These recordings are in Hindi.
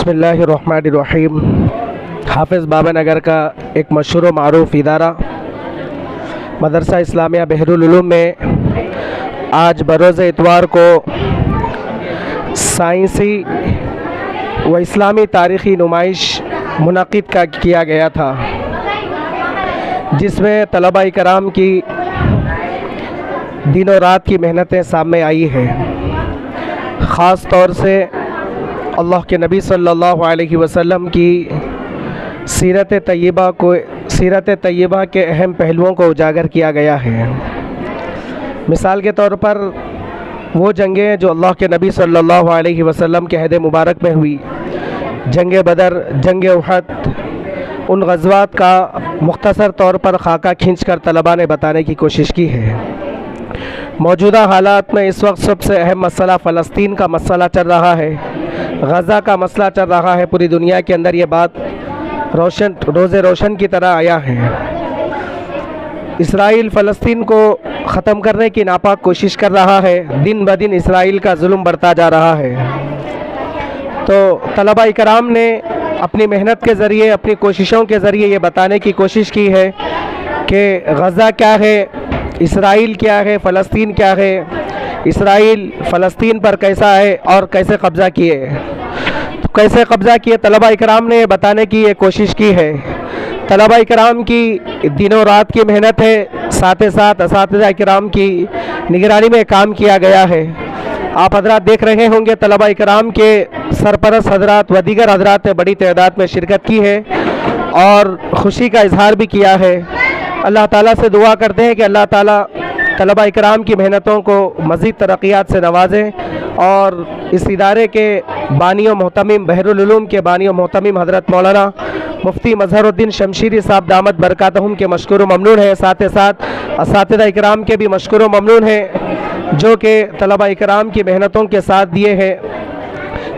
बिस्मिल्लाहिर्रहमानिर्रहीम। हाफिज़ बाबा नगर का एक मशहूर व मारूफ़ इदारा मदरसा इस्लामिया बहरुल उलूम में आज बरोज़ इतवार को साइंसी व इस्लामी तारीख़ी नुमाइश मुनक़िद किया गया था, जिसमें तलबा इकराम की दिनों रात की मेहनतें सामने आई हैं। ख़ास तौर से अल्लाह के नबी सल्लल्लाहु अलैहि वसल्लम की सीरत तय्यबा के अहम पहलुओं को उजागर किया गया है। मिसाल के तौर पर वो जंगें जो अल्लाह के नबी सल्लल्लाहु अलैहि वसल्लम के अहद मुबारक में हुई, जंग बदर, जंग उहद, उन ग़ज़वात का मुख्तसर तौर पर खाका खींचकर तलबा ने बताने की कोशिश की है। मौजूदा हालात में इस वक्त सबसे अहम मसला फ़लस्तीन का मसला चल रहा है, गज़ा का मसला चल रहा है। पूरी दुनिया के अंदर ये बात रोज़े रोशन की तरह आया है। इसराइल फ़लस्तीन को ख़त्म करने की नापाक कोशिश कर रहा है। दिन ब दिन इसराइल का जुल्म बढ़ता जा रहा है। तो तलबा इकराम ने अपनी मेहनत के ज़रिए, अपनी कोशिशों के ज़रिए ये बताने की कोशिश की है कि गज़ा क्या है, इसराइल क्या है, फ़लस्तीन क्या है, इसराइल फ़लस्तीन पर कैसा है और कैसे कब्ज़ा किए। तो कैसे कब्ज़ा किए तलबा इकराम ने बताने की ये कोशिश की है। तलबा इकराम की दिनों रात की मेहनत है, साथ ही साथ असातिज़ा इकराम की निगरानी में काम किया गया है। आप हज़रात देख रहे होंगे तलबा इकराम के सरपरस्त हज़रात व दीगर हज़रात ने बड़ी तादाद में शिरकत की है और ख़ुशी का इजहार भी किया है। अल्लाह ताला से दुआ करते हैं कि अल्लाह ताला तलबा इकराम की मेहनतों को मज़ीद तरक्यात से नवाजें और इस इदारे के बानी व मोहतमिम, बहरुल उलूम के बानी व मोहतमिम हज़रत मौलाना मुफ्ती मज़हरुद्दीन शमशीरी साहब दामत बरकातहुम के मशकूर व ममनून है। साथ ही साथ असातिज़ा इकराम के भी मशकूर व ममनून हैं, जो कि तलबा इकराम की मेहनतों के साथ दिए हैं।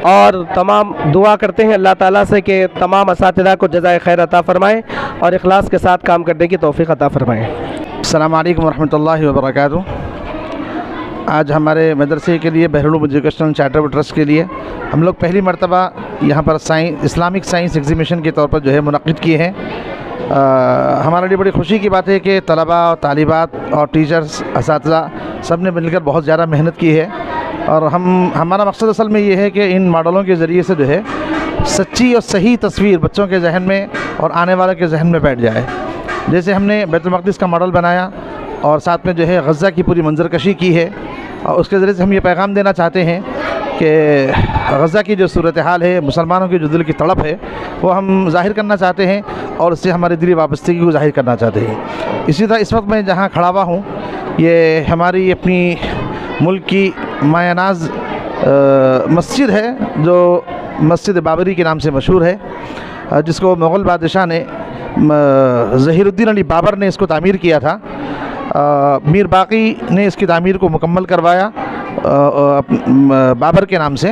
और तमाम दुआ करते हैं अल्लाह ताला से कि तमाम असातिज़ा को जज़ाए खैर अता फ़रमाएँ और इखलास के साथ काम करने की तौफ़ीक़ अता फ़रमाएँ। अस्सलामु अलैकुम वरहमतुल्लाहि वबरकातुहू। आज हमारे मदरसे के लिए बहरुल उलूम एजुकेशनल चैरिटेबल ट्रस्ट के लिए हम लोग पहली मरतबा यहाँ पर इस्लामिक साइंस एग्ज़िबिशन के तौर पर जो है मुनक़िद किए हैं। हमारे लिए बड़ी खुशी की बात है कि तलबा और तालिबात और टीचर्स, असातिज़ा सब ने मिलकर बहुत ज़्यादा मेहनत की है और हमारा मकसद असल में ये है कि इन मॉडलों के ज़रिए से जो है सच्ची और सही तस्वीर बच्चों के जहन में और आने वाले के जहन में बैठ जाए। जैसे हमने बैतुल मक़दिस का मॉडल बनाया और साथ में जो है गज़ा की पूरी मंजरकशी की है और उसके ज़रिए से हम ये पैगाम देना चाहते हैं कि गज़ा की जो सूरत हाल है, मुसलमानों की जो दिल की तड़प है, वो हम ज़ाहिर करना चाहते हैं और उससे हमारी दिली वाबस्तगी को ज़ाहिर करना चाहते हैं। इसी तरह इस वक्त मैं जहाँ खड़ा हुआ हूँ, ये हमारी अपनी मुल्क की मायानाज़ मस्जिद है जो मस्जिद बाबरी के नाम से मशहूर है, जिसको मुग़ल बादशाह ने ज़हीरुद्दीन अली बाबर ने इसको तामीर किया था। मीर बाक़ी ने इसकी तामीर को मुकम्मल करवाया बाबर के नाम से।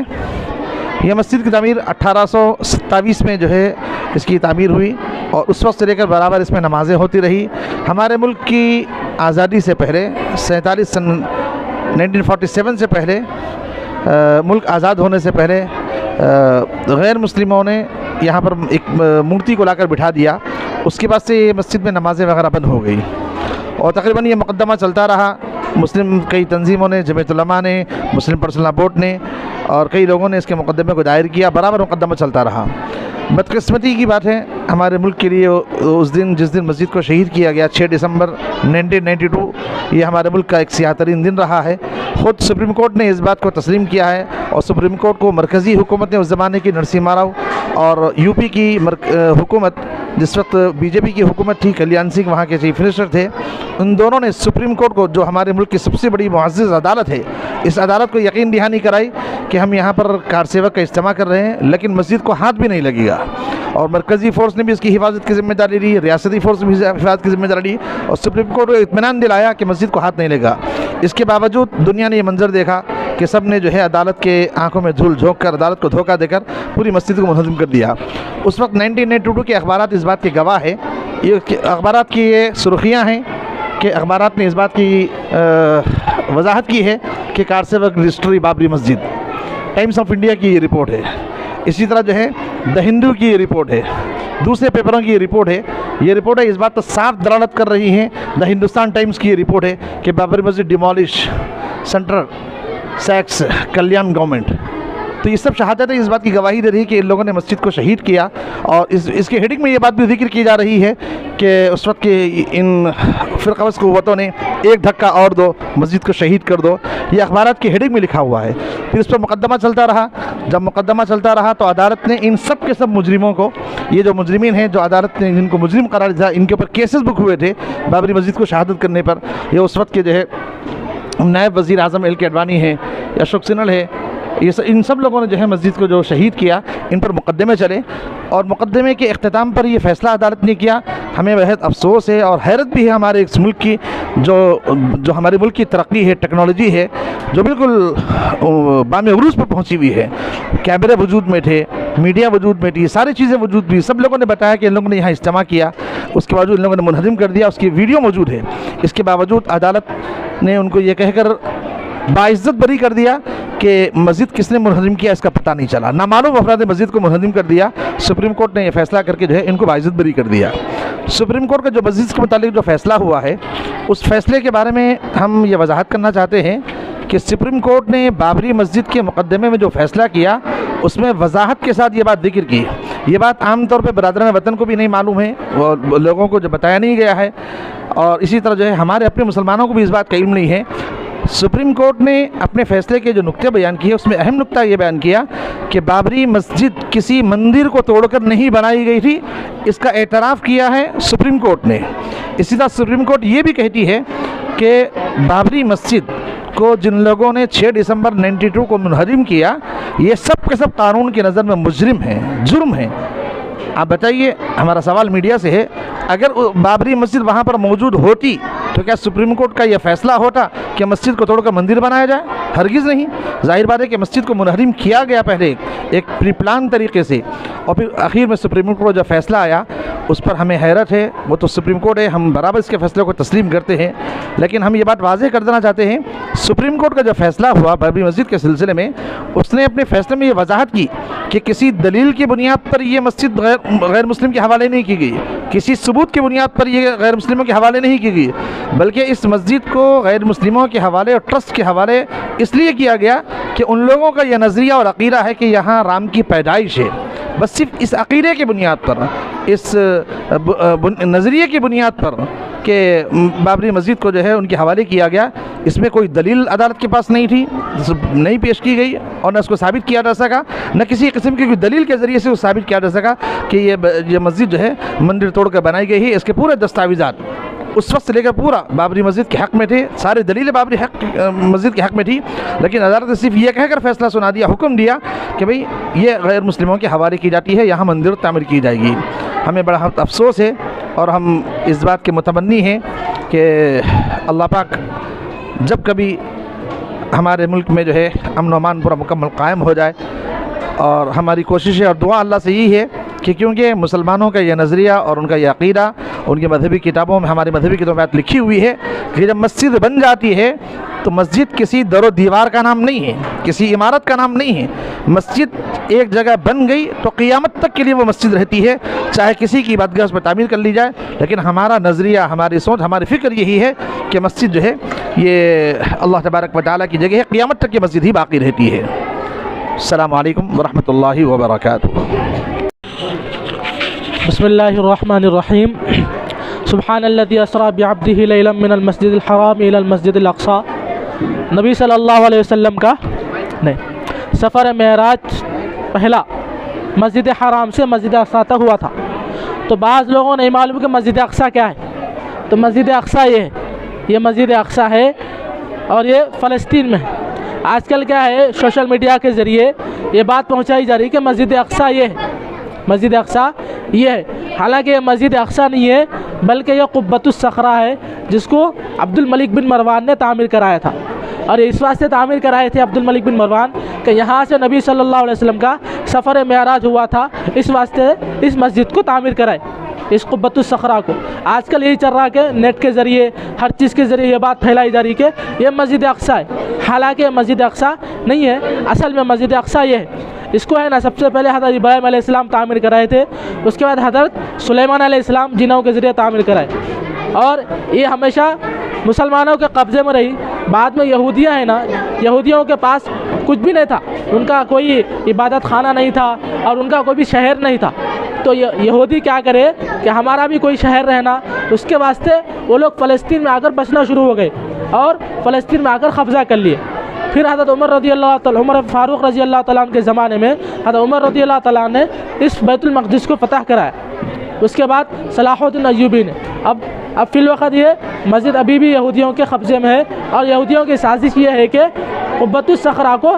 यह मस्जिद की तामीर 1827 में जो है इसकी तामीर हुई और उस वक्त से लेकर बराबर इसमें नमाज़ें होती रही। हमारे मुल्क की आज़ादी से पहले 1947 से पहले मुल्क आज़ाद होने से पहले गैर मुस्लिमों ने यहाँ पर एक मूर्ति को लाकर बिठा दिया। उसके बाद से ये मस्जिद में नमाज़ें वगैरह बंद हो गई और तकरीबन ये मुकद्दमा चलता रहा। मुस्लिम कई तंजीमों ने, जमीयत उलमा ने, मुस्लिम पर्सनल बोर्ड ने और कई लोगों ने इसके मुकद्दमे को दायर किया, बराबर मुकद्दमा चलता रहा। बदकिस्मती की बात है हमारे मुल्क के लिए उस दिन जिस दिन मस्जिद को शहीद किया गया 6 दिसंबर 1992, ये हमारे मुल्क का एक सियाह-तरीन दिन रहा है। ख़ुद सुप्रीम कोर्ट ने इस बात को तस्लीम किया है और सुप्रीम कोर्ट को मरकज़ी हुकूमत ने उस ज़माने की नरसिम्हा राव और यूपी की हुकूमत, जिस वक्त बीजेपी की हुकूमत थी, कल्याण सिंह वहाँ के चीफ मिनिस्टर थे, उन दोनों ने सुप्रीम कोर्ट को, जो हमारे मुल्क की सबसे बड़ी मुअज़्ज़ज़ अदालत है, इस अदालत को यकीन दहानी कराई कि हम यहाँ पर कारसेवक का इस्तेमाल कर रहे हैं लेकिन मस्जिद को हाथ भी नहीं लगेगा। और मरकज़ी फ़ोर्स ने भी इसकी हिफाजत की ज़िम्मेदारी ली, रियासती फ़ोर्स ने भी हिफाजत की ज़िम्मेदारी ली और सुप्रीम कोर्ट को इत्मीनान दिलाया कि मस्जिद को हाथ नहीं लगेगा। इसके बावजूद दुनिया ने ये मंजर देखा कि सब ने जो है अदालत के आंखों में धूल झोंक कर, अदालत को धोखा देकर पूरी मस्जिद को मुनहज़्ज़म कर दिया। उस वक्त 1992 के अखबारात इस बात के गवाह है। ये अखबारात की ये सुर्खियाँ हैं कि अखबारात ने इस बात की वजाहत की है कि कारसेवक रजिस्ट्री बाबरी मस्जिद, टाइम्स ऑफ इंडिया की ये रिपोर्ट है। इसी तरह जो है द हिंदू की ये रिपोर्ट है, दूसरे पेपरों की ये रिपोर्ट है। ये रिपोर्ट है इस बात तो साफ दलालत कर रही है। द हिंदुस्तान टाइम्स की ये रिपोर्ट है कि बाबरी मस्जिद डिमोलिश, सेंट्रल सैक्स, कल्याण गवर्नमेंट। तो ये सब शहादतें इस बात की गवाही दे रही है कि इन लोगों ने मस्जिद को शहीद किया। और इसके हेडिंग में ये बात भी जिक्र की जा रही है कि उस वक्त के इन फ़िरक़ावज़ क़ुव्वतों ने एक धक्का और दो, मस्जिद को शहीद कर दो। ये अखबारात की हेडिंग में लिखा हुआ है। फिर इस पर मुकदमा चलता रहा। जब मुकदमा चलता रहा तो अदालत ने इन सब के सब मुजरिमों को, ये जो मुजरिमीन हैं जो अदालत ने जिनको मुजरिम करार दिया, इनके ऊपर केसेस बुक हुए थे बाबरी मस्जिद को शहादत करने पर। ये उस वक्त के जो है नायब वज़ीर आज़म एल के अडवाणी है, अशोक सिन्हल है, इन सब लोगों ने जो है मस्जिद को जो शहीद किया, इन पर मुकदमे चले। और मुकदमे के अख्ताम पर ये फ़ैसला अदालत ने किया। हमें बेहद अफसोस है और हैरत भी है हमारे इस मुल्क की, जो हमारे मुल्क की तरक्की है, टेक्नोलॉजी है, जो बिल्कुल बामे उरूज पर पहुंची हुई है। कैमरे वजूद में थे, मीडिया वजूद में थी, सारी चीज़ें वजूद भी, सब लोगों ने बताया कि इन लोगों ने यहाँ इज्तिमा किया, उसके बावजूद इन लोगों ने मुनहदिम कर दिया, उसकी वीडियो मौजूद है। इसके बावजूद अदालत ने उनको ये कहकर बाइज्जत बरी कर दिया कि मस्जिद किसने मुनहदिम किया इसका पता नहीं चला। नामालूम अफराद ने मस्जिद को मुनहदिम कर दिया। सुप्रीम कोर्ट ने यह फैसला करके जो है इनको बाइज्जत बरी कर दिया। सुप्रीम कोर्ट का जो मस्जिद के मुतालिक जो फ़ैसला हुआ है, उस फैसले के बारे में हम ये वजाहत करना चाहते हैं कि सुप्रीम कोर्ट ने बाबरी मस्जिद के मुकदमे में जो फ़ैसला किया उसमें वजाहत के साथ ये बात जिक्र की। ये बात आम तौर पे बरादरान वतन को भी नहीं मालूम है, वो लोगों को जो बताया नहीं गया है, और इसी तरह जो है हमारे अपने मुसलमानों को भी इस बात का इल्म नहीं है। सुप्रीम कोर्ट ने अपने फ़ैसले के जो नुक्ते बयान किए उसमें अहम नुक्ता ये बयान किया कि बाबरी मस्जिद किसी मंदिर को तोड़कर नहीं बनाई गई थी, इसका एतराफ़ किया है सुप्रीम कोर्ट ने। इसी तरह सुप्रीम कोर्ट ये भी कहती है कि बाबरी मस्जिद को जिन लोगों ने 6 दिसंबर 92 को मुनहदिम किया, ये सब के सब कानून की नज़र में मुजरिम हैं, जुर्म हैं। आप बताइए, हमारा सवाल मीडिया से है, अगर बाबरी मस्जिद वहाँ पर मौजूद होती तो क्या सुप्रीम कोर्ट का यह फ़ैसला होता कि मस्जिद को तोड़कर मंदिर बनाया जाए? हरगिज़ नहीं। ज़ाहिर बात है कि मस्जिद को मुनहदिम किया गया पहले एक प्री प्लान तरीके से, और फिर आखिर में सुप्रीम कोर्ट को जो फ़ैसला आया उस पर हमें हैरत है। वो तो सुप्रीम कोर्ट है, हम बराबर इसके फ़ैसले को तस्लीम करते हैं, लेकिन हम ये बात वाज़ेह कर देना चाहते हैं, सुप्रीम कोर्ट का जो फ़ैसला हुआ बाबरी मस्जिद के सिलसिले में, उसने अपने फ़ैसले में ये वजाहत की कि किसी दलील की बुनियाद पर ये मस्जिद गैर मुस्लिम के हवाले नहीं की गई, किसी सबूत की बुनियाद पर ये गैर मुस्लिमों के हवाले नहीं की गई, बल्कि इस मस्जिद को गैर मुस्लिमों के हवाले और ट्रस्ट के हवाले इसलिए किया गया कि उन लोगों का यह नज़रिया और अक़ीदा है कि यहाँ राम की पैदाइश है। बस सिर्फ इस अक़ीदे की बुनियाद पर, इस नज़रिए की बुनियाद पर कि बाबरी मस्जिद को जो है उनके हवाले किया गया, इसमें कोई दलील अदालत के पास नहीं थी, नहीं पेश की गई, और न उसको साबित किया जा सका, न किसी किस्म की कोई दलील के ज़रिए से वो साबित किया जा सका कि ये मस्जिद जो है मंदिर तोड़ कर बनाई गई है। इसके पूरे दस्तावेज़ात उस वक्त से लेकर पूरा बाबरी मस्जिद के हक़ में थे, सारी दलीलें बाबरी मस्जिद के हक़ में थी, लेकिन अदालत ने सिर्फ ये कहकर फैसला सुना दिया, हुक्म दिया कि भाई ये गैर मुस्लिमों के हवाले की जाती है, यहाँ मंदिर तामीर की जाएगी। हमें बड़ा अफसोस है और हम इस बात के मुतमन्नी हैं कि अल्लाह पाक जब कभी हमारे मुल्क में जो है अमन अमान पूरा मुकम्मल कायम हो जाए, और हमारी कोशिश है और दुआ अल्लाह से यही है कि क्योंकि मुसलमानों का यह नज़रिया और उनका यह अक़ीदा उनकी मजहबी किताबों में, हमारी मजहबी किताबों में लिखी हुई है कि जब मस्जिद बन जाती है तो मस्जिद किसी दरो दीवार का नाम नहीं है, किसी इमारत का नाम नहीं है। मस्जिद एक जगह बन गई तो क़ियामत तक के लिए वो मस्जिद रहती है, चाहे किसी की इबादतगाह उस पर तामीर कर ली जाए। लेकिन हमारा नज़रिया, हमारी सोच, हमारी फ़िक्र यही है कि मस्जिद जो है ये अल्लाह तबारक व तआला की जगह है, क़ियामत तक की मस्जिद ही बाक़ी रहती है। अस्सलामु अलैकुम व रहमतुल्लाहि व बरकातुहू। बिस्मिल्लाहिर्रहमानिर्रहीम। सुब्हानल्लज़ी अस्रा बिअब्दिही लैलन मिनल मस्जिदिल हराम इलल मस्जिदिल अक़सा। नबी सल्लल्लाहु अलैहि वसल्लम का सफ़र मेराज पहला मस्जिद हराम से मस्जिद अक़सा तक हुआ था। तो बाज़ लोगों ने मालूम कि मस्जिद अक़सा क्या है, तो मस्जिद अक़सा ये मस्जिद अक़सा है और ये फ़लस्तीन में है। आजकल क्या है, सोशल मीडिया के ज़रिए ये बात पहुंचाई जा रही है कि मस्जिद अक़सा ये है, मस्जिद अक़सा ये है। हालांकि ये मस्जिद अक़सा नहीं है, बल्कि यह क़ुब्बतुस सख़रा है, जिसको अब्दुल मलिक बिन मरवान ने तामीर कराया था। और इस वास्ते तामीर कराए थे अब्दुल मलिक बिन मरवान कि यहाँ से नबी सल्लल्लाहु अलैहि वसल्लम का सफ़र मेराज हुआ था, इस वास्ते इस मस्जिद को तामीर कराए, इस क़ुब्बतुस सख़रा को। आजकल यही चल रहा है कि नेट के ज़रिए, हर चीज़ के ज़रिए ये बात फैलाई जा रही है कि ये मस्जिद अक़सा है। हालांकि मस्जिद अक़सा नहीं है, असल में मस्जिद अक़सा ये है। इसको है ना सबसे पहले हज़रत इब्राहीम अलैहिस्सलाम तामीर कराए थे, उसके बाद हज़रत सुलेमान अलैहिस्सलाम जिनों के ज़रिए तामीर कराए, और ये हमेशा मुसलमानों के कब्ज़े में रही। बाद में यहूदियाँ हैं ना, यहूदियों के पास कुछ भी नहीं था, उनका कोई इबादत खाना नहीं था और उनका कोई भी शहर नहीं था। तो यहूदी क्या करे कि हमारा भी कोई शहर रहना, उसके वास्ते वो लोग फ़लस्तीन में आकर बसना शुरू हो गए और फ़लस्तीन में आकर कब्ज़ा कर लिए। फिर हज़रत उमर फ़ारूक रज़ी अल्लाह तआला अन्हु के ज़माने में हज़रत उमर रज़ी अल्लाह तआला ने इस बैतुल मक़दिस को फ़तह कराया। उसके बाद सलाहुद्दीन अय्यूबी ने अब फिल वक़्त ये मस्जिद अभी भी यहूदियों के कब्ज़े में है, और यहूदियों की साजिश ये है कि क़ुब्बतुस सख़रा को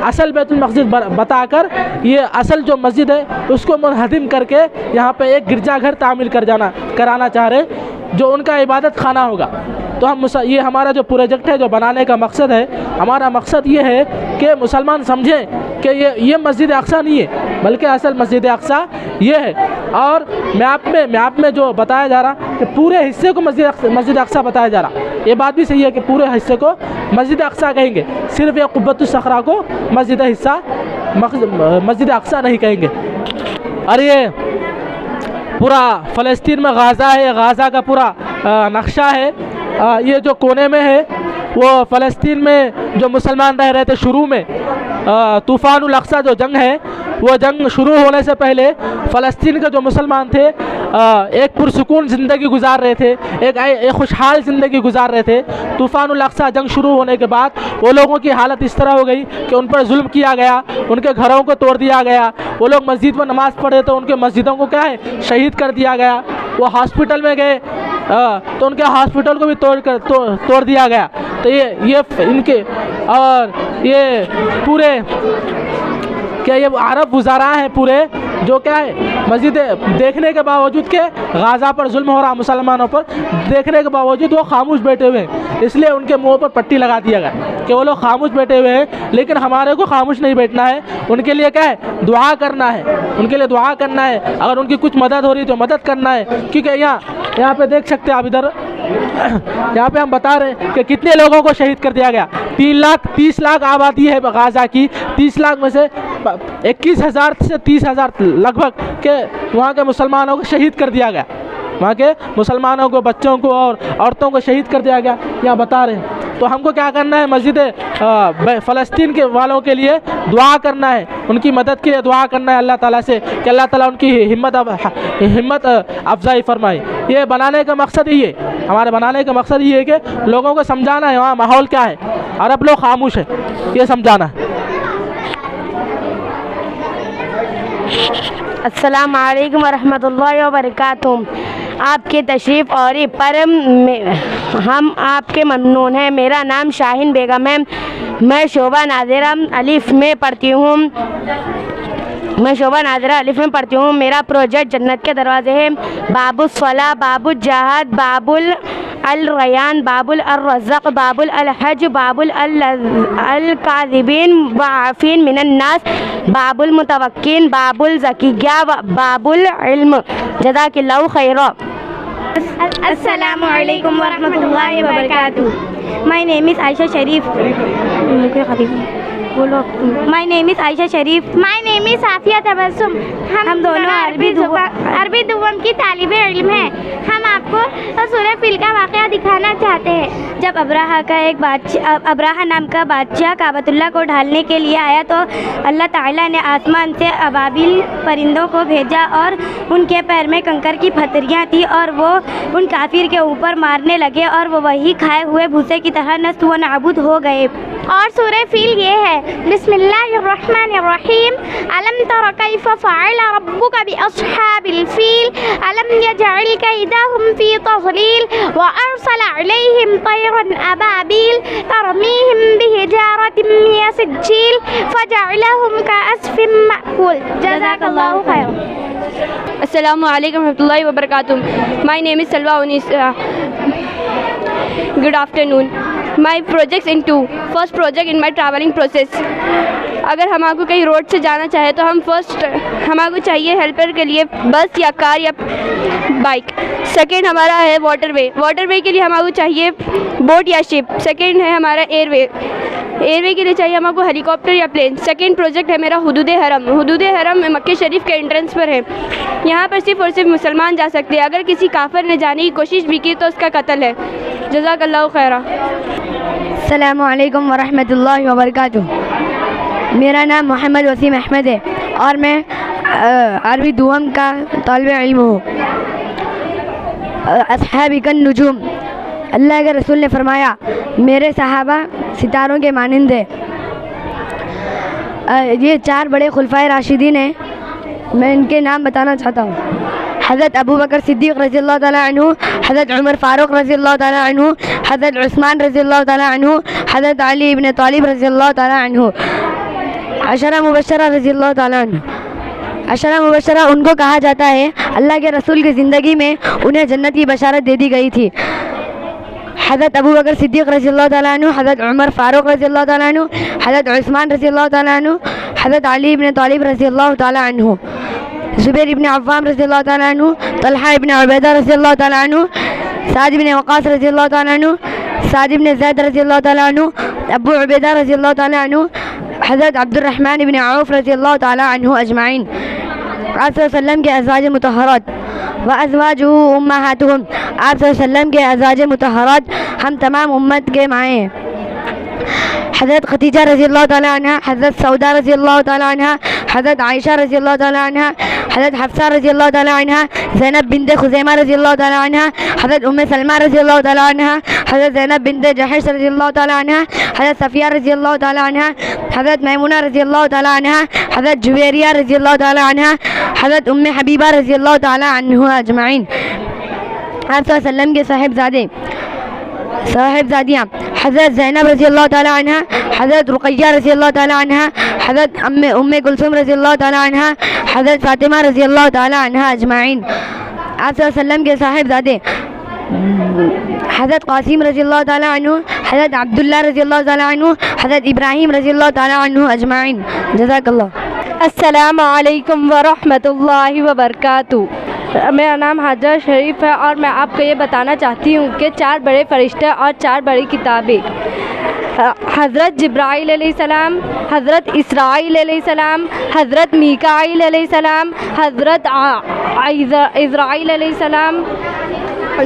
असल बैतुल मक़दिस बताकर ये असल जो मस्जिद है उसको मुनहदिम करके यहाँ पे एक गिरजाघर तामीर कराना चाह रहे, जो उनका इबादत खाना होगा। तो हम ये हमारा जो प्रोजेक्ट है, जो बनाने का मकसद है, हमारा मकसद ये है कि मुसलमान समझें कि ये मस्जिद अक़सा नहीं है, बल्कि असल मस्जिद अक़सा ये है। और मैप में जो बताया जा रहा कि पूरे हिस्से को मस्जिद अक़सा बताया जा रहा, ये बात भी सही है कि पूरे हिस्से को मस्जिद अक़सा कहेंगे, सिर्फ ये क़ुब्बतुस सख़रा को मस्जिद अक़सा नहीं कहेंगे। और ये पूरा फ़लस्तीन में गाज़ा है, गाज़ा का पूरा नक्शा है। ये जो कोने में है वो फ़लस्तीन में जो मुसलमान रह रहे थे शुरू में, तूफ़ानुल अक़सा जो जंग है, वो जंग शुरू होने से पहले फ़लस्तीन के जो मुसलमान थे एक पुरसुकून ज़िंदगी गुजार रहे थे, एक खुशहाल ज़िंदगी गुजार रहे थे। तूफ़ानुल अक़सा जंग शुरू होने के बाद वो लोगों की हालत इस तरह हो गई कि उन पर जुल्म किया गया, उनके घरों को तोड़ दिया गया। वो लोग मस्जिद में नमाज़ पढ़े तो उनके मस्जिदों को क्या है, शहीद कर दिया गया। वो हॉस्पिटल में गए तो उनके हॉस्पिटल को भी तोड़ दिया गया। तो ये इनके और ये पूरे क्या ये अरब वज़ारा हैं पूरे, जो क्या है मस्जिद देखने के बावजूद के गाज़ा पर जुल्म हो रहा मुसलमानों पर, देखने के बावजूद वो खामोश बैठे हुए हैं, इसलिए उनके मुंह पर पट्टी लगा दिया गया कि वो लोग खामोश बैठे हुए हैं। लेकिन हमारे को खामोश नहीं बैठना है, उनके लिए क्या है, दुआ करना है, उनके लिए दुआ करना है। अगर उनकी कुछ मदद हो रही तो मदद करना है, क्योंकि यहाँ पे देख सकते हैं आप इधर, यहाँ पे हम बता रहे हैं कि कितने लोगों को शहीद कर दिया गया। 3 लाख आबादी है गाज़ा की, 30 लाख में से 21,000 से 30,000 लगभग के वहाँ के मुसलमानों को शहीद कर दिया गया, वहाँ के मुसलमानों को, बच्चों को और औरतों को शहीद कर दिया गया, यहाँ बता रहे हैं। तो हमको क्या करना है, मस्जिद फ़लस्तीन के वालों के लिए दुआ करना है, उनकी मदद के लिए दुआ करना है अल्लाह ताला से कि अल्लाह ताला उनकी हिम्मत अफजाई फरमाए। ये बनाने का मकसद ही है, हमारे बनाने का मकसद ये है कि लोगों को समझाना है वहाँ माहौल क्या है और अब लोग खामोश हैं, ये समझाना है। अस्सलाम वालेकुम वरहमतुल्लाहि वबरकातुहू। आपके तशरीफ़ और पर हम आपके ममनून हैं। मेरा नाम शाहीन बेगम है, मैं शोभा नाज़िरा अलिफ़ में पढ़ती हूँ। मेरा प्रोजेक्ट जन्नत के दरवाज़े है। बाबुल सला, बाबुल जहाद, बाबुल अल रयान, बाबुल अल रज़क़, बाबुल अल हज, बाबुल अल काज़िबीन व आफ़ीन मिनन नास, बाबुल मुतवक्किन, बाबुल ज़किया, बाबुल इल्म। जज़ाकल्लाहु खैरा। अस्सलामु अलैकुम वरहमतुल्लाहि वबरकातुहू। My name is Ayesha Sharif. My name is Ayesha Sharif. My name is Safiya Tabassum. हम दोनों अरबी दुवम की तालिबे इल्म हैं। हम आपको सूरह फिल का वाक़या दिखाना चाहते हैं। जब अब्राहा नाम का बादशाह काबतुल्लाह को ढालने के लिए आया तो अल्लाह ताला ने आसमान से अबाबिल परिंदों को भेजा और उनके पैर में कंकर की फतरियाँ थी और वो उन काफिर के ऊपर मारने लगे और वो वही खाए हुए भूसे की तरह नस्त व नाबूद हो गए। और सूरह फील ये है, बिस्मिल्लाहिर्रहमानिर्रहीम, अलम तरा कैफ फ़अल रब्बुका बिअस्हाबिल फील, अलम यजअल कैदहुम फी तज़लील, व अरसल अलैहिम तयरन अबाबील तरमीहिम बिहिजारतिन मिन सिज्जील फजअलहुम कअस्फिन मअकूल। जज़ाकल्लाहु खैर। अस्सलामु अलैकुम रहमतुल्लाहि व बरकातुहू। माय नेम इज़ सलवा उनीस। Good afternoon. My projects in 2। First project in my travelling process. अगर हम आपको कहीं रोड से जाना चाहे तो हम फर्स्ट हमारे चाहिए हेल्पर के लिए बस या कार या बाइक। सेकंड हमारा है वाटरवे के लिए हमारे चाहिए बोट या शिप। सेकंड है हमारा एयरवे। एयरवे के लिए चाहिए हमको हेलीकॉप्टर या प्लेन। सेकंड प्रोजेक्ट है मेरा हुदूद हरम। हुदूद हरम मक्के शरीफ के एंट्रेंस पर है। यहाँ पर सिर्फ़ और सिर्फ मुसलमान जा सकते हैं। अगर किसी काफिर ने जाने की कोशिश भी की तो उसका कत्ल है। जज़ाकल्लाहु खैरा। अस्सलामु अलैकुम वरहमतुल्लाहि वबरकातुहू। मेरा नाम मोहम्मद वसीम अहमद है और मैं अरबी दुआम का तालिब इल्म हूँ। अस्हाबिकन नुजूम, अल्लाह के रसूल ने फरमाया मेरे सहाबा सितारों के मानिंद है। ये 4 बड़े खुलफाए राशिदीन हैं। मैं इनके नाम बताना चाहता हूँ। हज़रत अबू बकर सिद्दीक़ रज़ियल्लाहु तआला अन्हु, हज़रत उमर फ़ारूक रज़ियल्लाहु तआला अन्हु, हज़रत उस्मान रज़ियल्लाहु तआला अन्हु, हज़रत अली इब्न तालिब रज़ियल्लाहु तआला अन्हु। अशरा मुबश्शरा रज़ियल्लाहु तआला अन्हु। अशरा मुबश्शरा उनको कहा जाता है अल्लाह के रसूल की ज़िंदगी में उन्हें जन्नत की बशारत दे दी गई थी। हज़रत अबू बकर सिद्दीक़ रज़ियल्लाहु तआला अन्हु, हज़रत उमर फ़ारूक रज़ियल्लाहु तआला अन्हु, हज़रत उस्मान रज़ियल्लाहु तआला अन्हु, हज़रत अली इब्न तालिब रज़ियल्लाहु तआला अन्हु, ज़ुबैर इब्न अव्वाम रज़ियल्लाहु तआला अन्हु, तलहा इब्न उबैदा रज़ियल्लाहु तआला अन्हु, साद इब्न वक़ास रज़ियल्लाहु तआला अन्हु, साद इब्न ज़ैद रज़ियल्लाहु तआला अन्हु, अबू उबैदा रज़ियल्लाहु तआला अन्हु, हज़रत अब्दुर्रहमान इब्न औफ रज़ियल्लाहु तआला अन्हु अजमाइन। आप सल्लम के अज़वाज मुतहहरात व अज़वाजुहु उम्महातुहुम, आप सल्लम के अज़वाज मुतहहरात हम तमाम उम्मत के माएँ हैं। हज़रत खदीजा रज़ियल्लाहु तआला अन्हा, हज़रत सौदा रज़ियल्लाहु तआला अन्हा, हज़रत आयशा रज़ियल्लाहु तआला अन्हा, हज़रत हफ्सा रज़ियल्लाहु तआला अन्हा, ज़ैनब बिन्त खुज़ैमा रज़ियल्लाहु तआला अन्हा, हज़रत उम्मे सलमा रज़ियल्लाहु तआला अन्हा, हज़रत ज़ैनब बिन्त जहश रज़ियल्लाहु तआला अन्हा, हज़रत सफ़िया रज़ियल्लाहु तआला अन्हा, हज़रत मैमुना रज़ियल्लाहु तआला अन्हा, हज़रत जुवैरिया रज़ियल्लाहु तआला अन्हा, हज़रत उम्मे हबीबा रज़ियल्लाहु तआला अन्हा अजमाइन। आप सल्लम के साहिबजादियाँ हज़रत ज़ैनब रज़ियल्लाहु तआला अन्हा, हज़रत रुक़ैया रज़ियल्लाहु तआला अन्हा, हज़रत उम्मे कुलसूम रज़ियल्लाहु तआला अन्हा, हज़रत फ़ातिमा रज़ियल्लाहु तआला अन्हा अजमाइन। आप सल्लम के साहिबजादे हज़रत क़ासिम रज़ियल्लाहु तआला अन्हु, हज़रत अब्दुल्लाह रज़ियल्लाहु तआला अन्हु, हज़रत इब्राहीम रज़ियल्लाहु तआला अन्हु अजमाइन। जज़ाकल्लाह। अस्सलामु अलैकुम वरहमतुल्लाहि वबरकातुहू। मेरा नाम हाजरा शरीफ है और मैं आपको ये बताना चाहती हूँ कि 4 बड़े फरिश्ते और 4 बड़ी किताबें, हज़रत जिब्राईल अलैहिस्सलाम, हज़रत इसराईल अलैहिस्सलाम, हज़रत मीकाईल अलैहिस्सलाम, हज़रत इज़राईल अलैहिस्सलाम,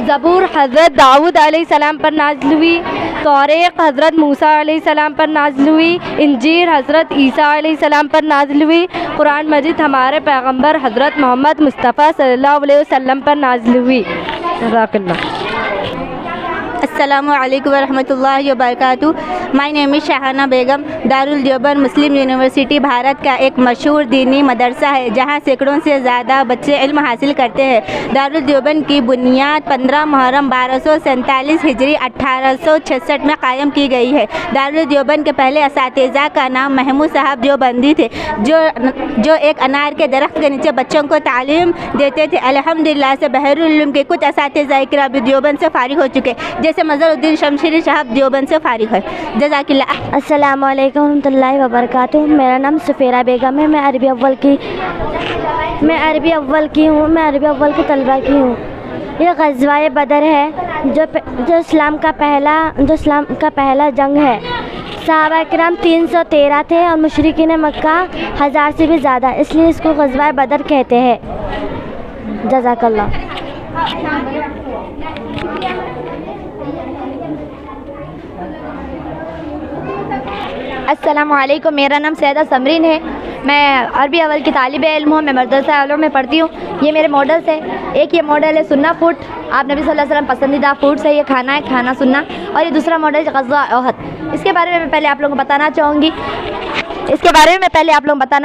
ज़बूर हज़रत दाऊद अलैहिस्सलाम पर नाज़िल हुई, तौरेक़ हज़रत मूसा अलैहिस्सलाम पर नाज़िल हुई, इंजील हज़रत ईसा अलैहिस्सलाम पर नाज़िल हुई, कुरान मजीद हमारे पैगंबर हज़रत मोहम्मद मुस्तफ़ा सल्लल्लाहु अलैहि वसल्लम पर नाज़िल हुई। जज़ाकल्लाह। अस्सलामु अलैकुम वरहमतुल्लाहि वबरकातुहू। My name is Shahana Begum. Darul Deoband Muslim university Bharat का एक मशहूर दीनी मदरसा है जहाँ सैकड़ों से ज़्यादा बच्चे इल्म हासिल करते हैं। दारुल देवबंद की बुनियाद 15 मुहर्रम 1247 हिजरी 1866 में कायम की गई है। दारुल देवबंद के पहले असातिज़ा का नाम महमूद साहब देवबंदी थे जो एक अनार के दरख्त के नीचे बच्चों को तालीम देते थे। अल्हम्दुलिल्लाह से बहरुल उलूम के कुछ असातिज़ा इकराम देवबंद से फारिग हो चुके, जैसे मज़हरुद्दीन शमशीरी साहब देवबंद से फारिग है। जज़ाकिल्लाह। अस्सलामु अलैकुम वरहमतुल्लाहि वबरकातुहू। मेरा नाम सुफेरा बेगम है। मैं अरबी अव्वल की तलबा की हूँ। ये ग़ज़वाए बदर है जो इस्लाम का पहला जंग है। सहाबा किराम 313 थे और मुशरिकीन मक्का 1000 से भी ज़्यादा, इसलिए इसको ग़ज़वाए बदर कहते हैं। जज़ाकल्लाह। अस्सलामु अलैकुम। मेरा नाम सैयदा समरीन है। मैं अरबी अव्वल की तालिबे इल्म हूँ। मैं मदरसा आलम में पढ़ती हूँ। ये मेरे मॉडल्स हैं। एक ये मॉडल है सुन्ना फूड, आप नबी सल्लल्लाहु अलैहि वसल्लम पसंदीदा फूड से ये खाना है, खाना सुनना। और ये दूसरा मॉडल है ग़ज़वा ओहद। इसके बारे में मैं पहले आप लोगों को बताना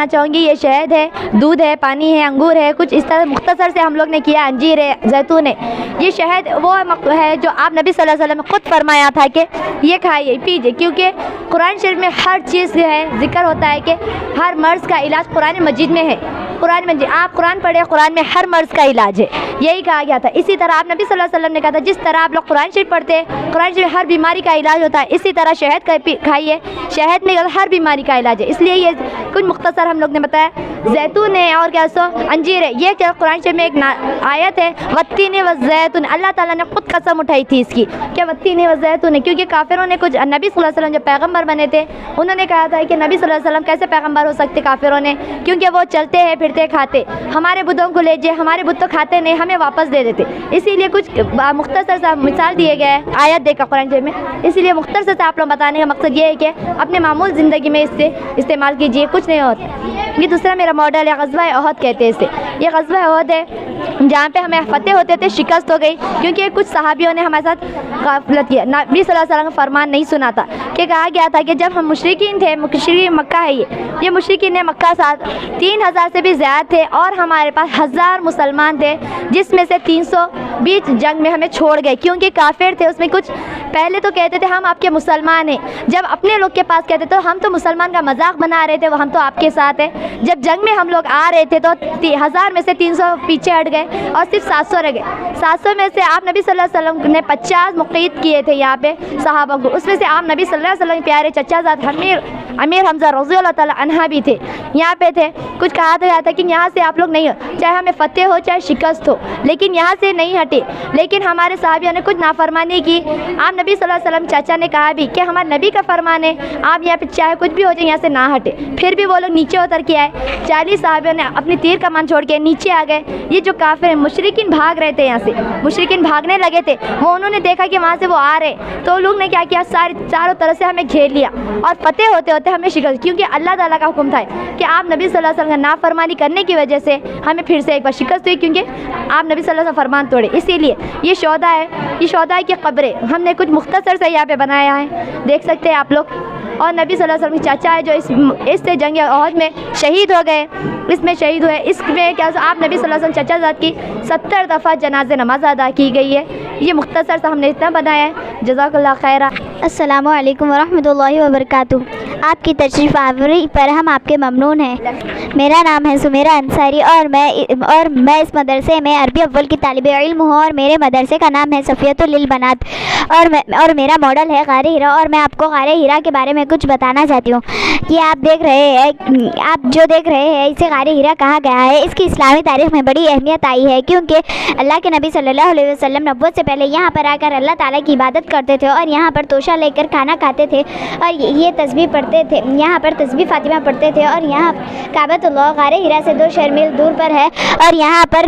चाहूँगी। ये शहद है, दूध है, पानी है, अंगूर है, कुछ इस तरह मुख्तसर से हम लोग ने किया। अंजीर है, जैतून है। ये शहद वो है जो आप नबी सल्लल्लाहु अलैहि वसल्लम ने खुद फरमाया था कि ये खाइए पीजिए, क्योंकि कुरान शरीफ में हर चीज़ है जिक्र होता है कि हर मर्ज़ का इलाज कुरान मजीद में है। कुरान मजीद आप कुरान पढ़े, कुरान में हर मर्ज़ का इलाज है, यही कहा गया था। इसी तरह आप नबी सल्लल्लाहु अलैहि वसल्लम ने कहा था जिस तरह आप लोग कुरान शरीफ पढ़ते हैं, कुरान शरीफ में हर बीमारी का इलाज होता है, इसी तरह शहद खाइए, शहद में हर बीमारी का इलाज है। इसलिए ये कुछ मुख्तसर हम लोग ने बताया। जैतून है और क्या सो अंजीर है, ये क्या कुरान शरीफ में एक आयत है, वत्तीन व जैतून, अल्लाह ताला ने खुद कसम उठाई थी इसकी, क्या वत्तीन व जैतून है, क्योंकि काफिरों ने कुछ नबी सल्लल्लाहु अलैहि वसल्लम जब पैगंबर बने थे उन्होंने कहा था कि नबी सल्लल्लाहु अलैहि वसल्लम कैसे पैगंबर हो सकते काफिरों ने, क्योंकि वो चलते हैं फिरते खाते, हमारे बुतों को ले जाए, हमारे बुत तो खाते नहीं, हमें वापस दे देते। इसीलिए कुछ मुख्तसर सा मिसाल दिए गए हैं आयत देखा कुरान शरीफ में। इसीलिए मुख्तसर से आप लोग बताने का मकसद ये है कि अपने मामूल ज़िंदगी में इससे इस्तेमाल कीजिए, कुछ नहीं होता। ये दूसरा मेरा मॉडल है, ग़ज़वा ओहद कहते हैं इसे। ये ग़ज़वा ओहद है जहाँ पे हमें फतेह होते थे, शिकस्त हो गई, क्योंकि कुछ सहाबियों ने हमारे साथ गफलत किया। नबी सल्लल्लाहु अलैहि वसल्लम का फरमान नहीं सुना था कि कहा गया था कि जब हम मुशरिकीन थे, मुशरिकीन मक्का है ये मुशरिकीन ने मक्का साथ 3000 से भी ज़्यादा थे और हमारे पास 1000 मुसलमान थे, जिसमें से 300 बीच जंग में हमें छोड़ गए, क्योंकि काफिर थे। उसमें कुछ पहले तो कहते थे हम आपके मुसलमान हैं, जब अपने लोग के पास कहते तो हम तो मुसलमान का मजाक बना रहे थे, वो हम तो आपके साथ हैं। जब जंग में हम लोग आ रहे थे तो 1000 में से 300 पीछे हट गए और सिर्फ 700 रह गए। 700 में से आप नबी सल्लल्लाहु अलैहि वसल्लम ने 50 मुक़य्यद किए थे यहाँ पे सहाबा को, उसमें से आप नबी सल्लल्लाहु अलैहि वसल्लम प्यारे चचाजाद अमीर हमज़ा रज़ियल्लाहु ताला अन्हा भी थे, यहाँ पे थे। कुछ कहा गया था कि यहाँ से आप लोग नहीं हो, चाहे हमें फतेह हो चाहे शिकस्त हो, लेकिन यहाँ से नहीं हटे। लेकिन हमारे साहबियों ने कुछ नाफरमानी की। आप नबी सल्लल्लाहु अलैहि वसल्लम चाचा ने कहा भी कि हमारे नबी का फरमान है, आप यहाँ पे चाहे कुछ भी हो जाए यहाँ से ना हटे। फिर भी वो लोग नीचे उतर के आए, 40 साहबियों ने अपनी तीर कमान छोड़ के नीचे आ गए। ये जो काफिर मुशरिकीन भाग रहे थे, यहाँ से मुशरिकीन भागने लगे थे, वो उन्होंने देखा कि वहाँ से वो आ रहे, तो लोग ने क्या किया, चारों तरफ से हमें घेर लिया और फतेह होते होते हमें शिकस्त, क्योंकि अल्लाह ताला का हुक्म था कि आप नबी सल्लल्लाहु अलैहि वसल्लम का नाफरमानी करने की वजह से हमें फिर से एक बार शिकस्त हुई, क्योंकि आप नबी सल्लल्लाहु अलैहि वसल्लम फरमान तोड़े। इसीलिए ये शोदा है, ये शोदा की कब्रें हमने कुछ मुख्तसर से यहाँ पे बनाया है, देख सकते हैं आप लोग। और नबी सल्लल्लाहु अलैहि वसल्लम के चाचा है जो इससे जंग ओहद में शहीद हो गए, इसमें शहीद हुए। इसमें क्या आप नबी सल्लल्लाहु अलैहि वसल्लम चाचा की 70 दफ़ा जनाज़े नमाज अदा की गई है। ये मुख्तसर से हमने इतना बनाया है। जज़ाकल्लाह खैरा। अस्सलामु अलैकुम वरहमतुल्लाहि वबरकातुहू। आपकी तशरीफ़ आवरी पर हम आपके ममनून हैं। मेरा नाम है सुमेरा अंसारी और मैं इस मदरसे में अरबी अव्वल की तालिबे इल्म हूँ और मेरे मदरसे का नाम है सफ़ियतुल लिल बनात और मेरा मॉडल है गारे हीरा। और मैं आपको गारे हीरा के बारे में कुछ बताना चाहती हूँ कि आप जो देख रहे हैं इसे गारे हीरा कहा गया है। इसकी इस्लामी तारीख़ में बड़ी अहमियत आई है, क्योंकि अल्लाह के नबी सल्लल्लाहु अलैहि वसल्लम नबुव्वत से पहले यहाँ पर आकर अल्लाह ताला की इबादत करते थे और यहाँ पर तोशा लेकर खाना खाते थे और ये तस्बीह पढ़ते थे, यहाँ पर तस्बीह फातिमा पढ़ते थे। और यहाँ काबतुल्लाह गारे हीरा से 2 शहर मील दूर पर है और यहाँ पर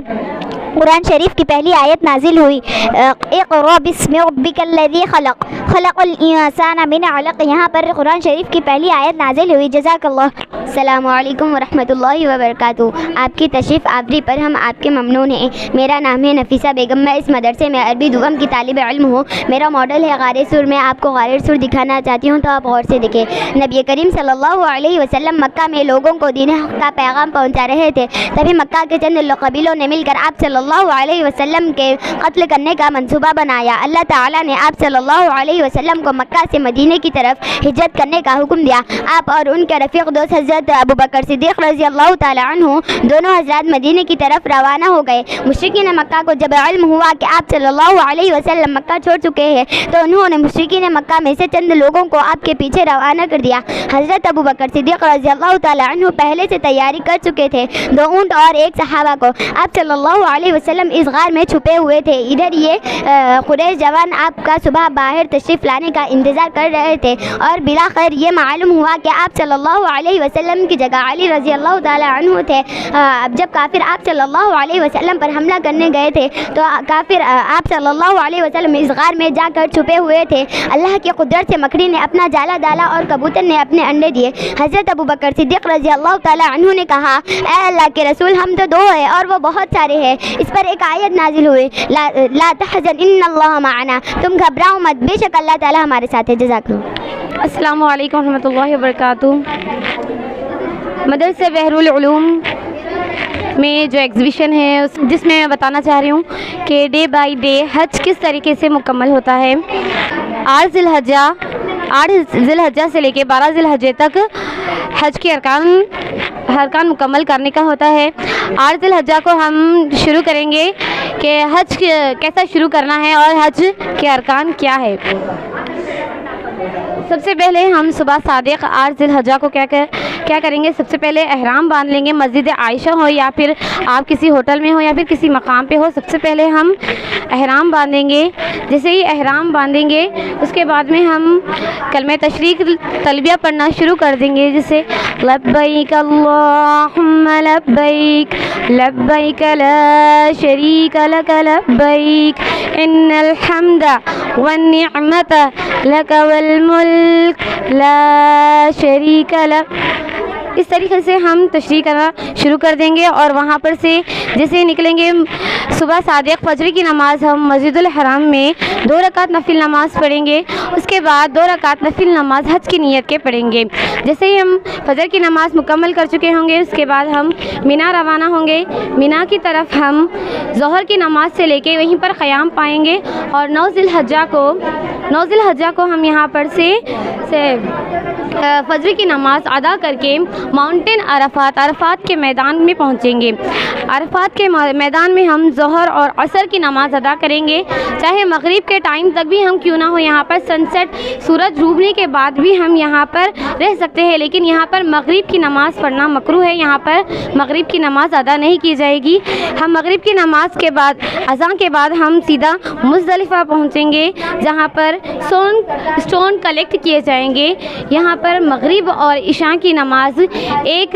कुरान शरीफ की पहली आयत नाजिल हुई, इक़रा बिस्मि रब्बिकल्लज़ी खलक़ खलक़ल इंसान मिन अलक़। यहाँ पर कुरान शरीफ की पहली आयत नाजिल हुई। जज़ाकल्लाह। अस्सलामु अलैकुम वरहमतुल्लाहि वबरकातुहू। आपकी तशरीफ़ आवरी पर हम आपके ममनून हैं। मेरा नाम है नफीसा बेगम। मैं इस मदरसे में अरबी दुआम की तालिब इल्म हूँ। मेरा मॉडल है गारे सुर। मैं आपको गारे सुर दिखाना चाहती हूँ, तो आप गौर से देखें। नबी करीम सल्लल्लाहु अलैहि वसल्लम मक्का में लोगों को दीन हक़ का पैगाम पहुँचा रहे थे। तभी मक्का के चंद कबीलों ने मिलकर आप सल्लल्लाहु अलैहि वसल्लम के कत्ल करने का मंसूबा बनाया। अल्लाह ताला ने आप सल्लल्लाहु अलैहि वसल्लम को मक्का से मदीने की तरफ हिजरत करने का हुक्म दिया। आप और उनके रफ़ीक दोस्त हज़रत अबू बकर सिद्दीक़ रज़ियल्लाहु ताला अन्हु दोनों हज़रात मदीने की तरफ रवाना हो गए। मुशरिकीन मक्का को जब इल्म हुआ कि आप सल्लल्लाहु अलैहि वसल्लम मक्का छोड़ चुके हैं, तो उन्होंने मुशरिकीन मक्का में से चंद लोगों को आपके पीछे रवाना कर दिया। हज़रत अबू बकर सिद्दीक़ रज़ियल्लाहु ताला अन्हु पहले से तैयारी कर चुके थे। 2 ऊँट और 1 सहाबा को आप सल्लल्लाहु अलैहि वसल्लम इस गार में छुपे हुए थे। इधर ये कुरैश जवान आपका सुबह बाहर तशरीफ़ लाने का इंतज़ार कर रहे थे और बिलाखिर ये मालूम हुआ कि आप सल्लल्लाहु अलैहि वसल्लम की जगह अली रज़ियल्लाहु ताला अन्हु थे। जब काफिर आप सल्लल्लाहु अलैहि वसल्लम पर हमला करने गए थे, तो काफिर आप सल्लल्लाहु अलैहि वसल्लम इस गार में जाकर छुपे हुए थे। अल्लाह की कुदरत से मकड़ी ने अपना जाला डाला और कबूतर ने अपने अंडे दिए। हज़रत अबू बकर सिद्दीक़ रज़ियल्लाहु ताला अन्हु ने कहा, ए अल्लाह के रसूल, हम तो 2 हैं और वो बहुत सारे हैं। इस पर एक आयत नाजिल हुई, ला तहज़न इन्नल्लाह माअना, तुम घबराओ मत, बेशक अल्लाह ताला हमारे साथ है। जज़ाकल्लाह। अस्सलामु अलैकुम रहमतुल्लाहि व बरकातुहू। मदरसे बहरुल उलूम में जो एग्ज़िबिशन है जिसमें मैं बताना चाह रही हूँ कि डे बाय डे हज किस तरीके से मुकम्मल होता है। 8 ज़िलहज्जा से लेके 12 ज़िलहज्जे तक हज के अरकान मुकम्मल करने का होता है। 8 ज़िलहज्जा को हम शुरू करेंगे कि हज कैसा शुरू करना है और हज के अरकान क्या है। सबसे पहले हम सुबह सादिक 8 ज़िलहज्जा को क्या करेंगे, सबसे पहले एहराम बांध लेंगे। मस्जिद आयशा हो या फिर आप किसी होटल में हो या फिर किसी मकाम पे हो, सबसे पहले हम एहराम बांधेंगे। जैसे ही एहराम बांधेंगे उसके बाद में हम कलमे तशरीक तलबिया पढ़ना शुरू कर देंगे, जैसे लब्बैक अल्लाहुम्मा लब्बैक लब्बैक ला शरीक लक लब्बैक इन्नल हम्दा वन निअमत लक वल मुल्क ला शरीक लक। इस तरीके से हम तशरीह करना शुरू कर देंगे और वहाँ पर से जैसे निकलेंगे सुबह सादिक फजर की नमाज़ हम मस्जिदुल हराम में 2 रकात नफिल नमाज़ पढ़ेंगे। उसके बाद 2 रकात नफिल नमाज हज की नीयत के पढ़ेंगे। जैसे ही हम फजर की नमाज़ मुकम्मल कर चुके होंगे उसके बाद हम मीना रवाना होंगे। मीना की तरफ हम ज़ोहर की नमाज़ से लेके वहीं पर क़याम पाएंगे और 9 ज़िलहज्जा को हम यहाँ पर से फजर की नमाज़ अदा करके माउंटेन अरफात के मैदान में पहुँचेंगे। अरफात के मैदान में हम ज़ोहर और असर की नमाज़ अदा करेंगे। चाहे मगरिब के टाइम तक भी हम क्यों ना हो यहाँ पर, सनसेट सूरज डूबने के बाद भी हम यहाँ पर रह सकते हैं, लेकिन यहाँ पर मगरिब की नमाज़ पढ़ना मकरूह है। यहाँ पर मगरिब की नमाज़ अदा नहीं की जाएगी। हम मगरिब की नमाज़ के बाद अज़ान के बाद हम सीधा मुज़दलिफ़ा पहुँचेंगे जहाँ पर स्टोन कलेक्ट किए जाएंगे। यहाँ पर मगरिब और इशा की नमाज एक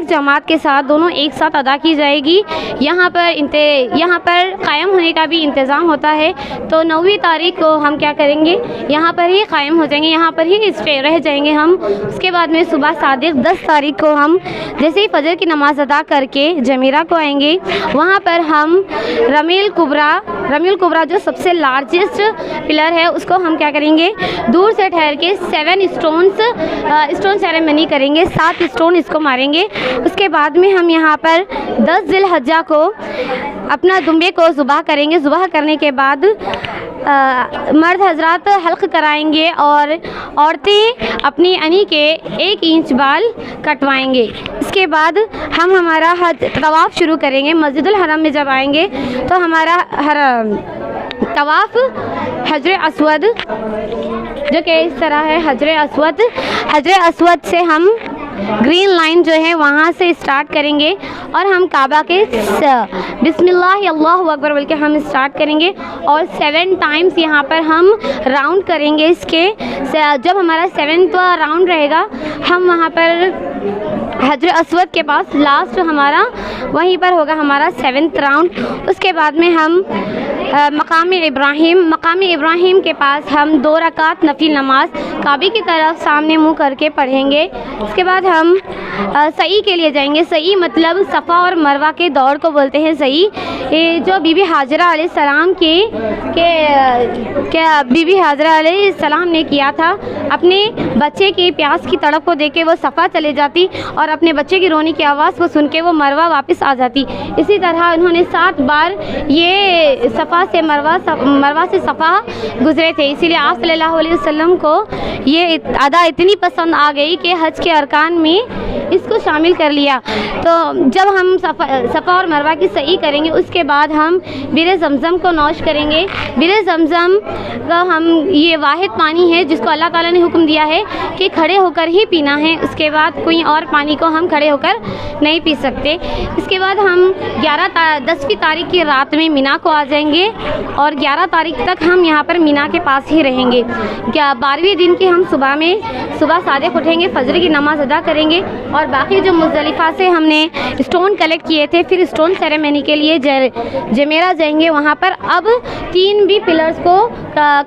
जमात के साथ दोनों एक साथ अदा की जाएगी। यहाँ पर कायम होने का भी इंतज़ाम होता है, तो 9वीं तारीख को हम क्या करेंगे, यहाँ पर ही कायम हो जाएंगे, यहाँ पर ही स्टे रह जाएंगे हम। उसके बाद में सुबह सादिक 10 तारीख को हम जैसे ही फजर की नमाज़ अदा करके जमीरा को आएंगे। वहाँ पर हम रमील कुबरा जो सबसे लार्जेस्ट पिलर है उसको हम क्या करेंगे, दूर से ठहर के 7 स्टोन सेरेमनी करेंगे, 7 स्टोन इसको मारेंगे। उसके बाद में हम यहाँ पर 10 ज़िलहज्जा को अपना दुम्बे को ज़ुबह करेंगे। ज़ुबह करने के बाद मर्द हजरात हल्क़ कराएंगे और औरतें अपनी अनी के 1 इंच बाल कटवाएंगे। इसके बाद हम हमारा हज तवाफ़ शुरू करेंगे। मस्जिदुल हरम में जब आएंगे तो हमारा तवाफ़ हजर अस्वद जो कि इस तरह है, हजर अस्वद से हम ग्रीन लाइन जो है वहाँ से स्टार्ट करेंगे और हम काबा के बिस्मिल्लाह अल्लाहु अकबर बोल के हम स्टार्ट करेंगे और 7 टाइम्स यहाँ पर हम राउंड करेंगे। इसके जब हमारा 7वां राउंड रहेगा हम वहाँ पर हजर अस्वद के पास लास्ट हमारा वहीं पर होगा हमारा 7वां राउंड। उसके बाद में हम मकाम इब्राहिम के पास हम 2 रकात नफिल नमाज काबे की तरफ सामने मुँह करके पढ़ेंगे। उसके बाद हम सई के लिए जाएंगे। सई मतलब सफ़ा और मरवा के दौड़ को बोलते हैं सई। ये जो बीबी हाजरा अलैहिस्सलाम बीबी हाजरा अलैहिस्सलाम ने किया था, अपने बच्चे की प्यास की तड़प को देख के वो सफ़ा चले जाती और अपने बच्चे की रोने की आवाज़ को सुन के वो मरवा वापस आ जाती। इसी तरह उन्होंने 7 बार ये सफ़ा से मरवा से सफ़ा गुजरे थे। इसीलिए आप सल्लल्लाहु अलैहि वसल्लम को ये अदा इतनी पसंद आ गई कि हज के अरकान में इसको शामिल कर लिया। तो जब हम सफ़ा और मरवा की सही करेंगे उसके बाद हम बीरे ज़मज़म को नौश करेंगे। बीरे ज़मज़म का हम ये वाहिद पानी है जिसको अल्लाह ताला ने हुक्म दिया है कि खड़े होकर ही पीना है। उसके बाद कोई और पानी को हम खड़े होकर नहीं पी सकते। इसके बाद हम 10वीं तारीख की रात में मीना को आ जाएंगे और 11 तारीख तक हम यहाँ पर मीना के पास ही रहेंगे। 12वें दिन की हम सुबह सादिक उठेंगे, फजर की नमाज़ अदा करेंगे और बाकी जो मुज़दलिफ़ा से हमने स्टोन कलेक्ट किए थे फिर स्टोन सेरेमनी के लिए जमेरा जाएंगे। वहाँ पर अब 3 भी पिलर्स को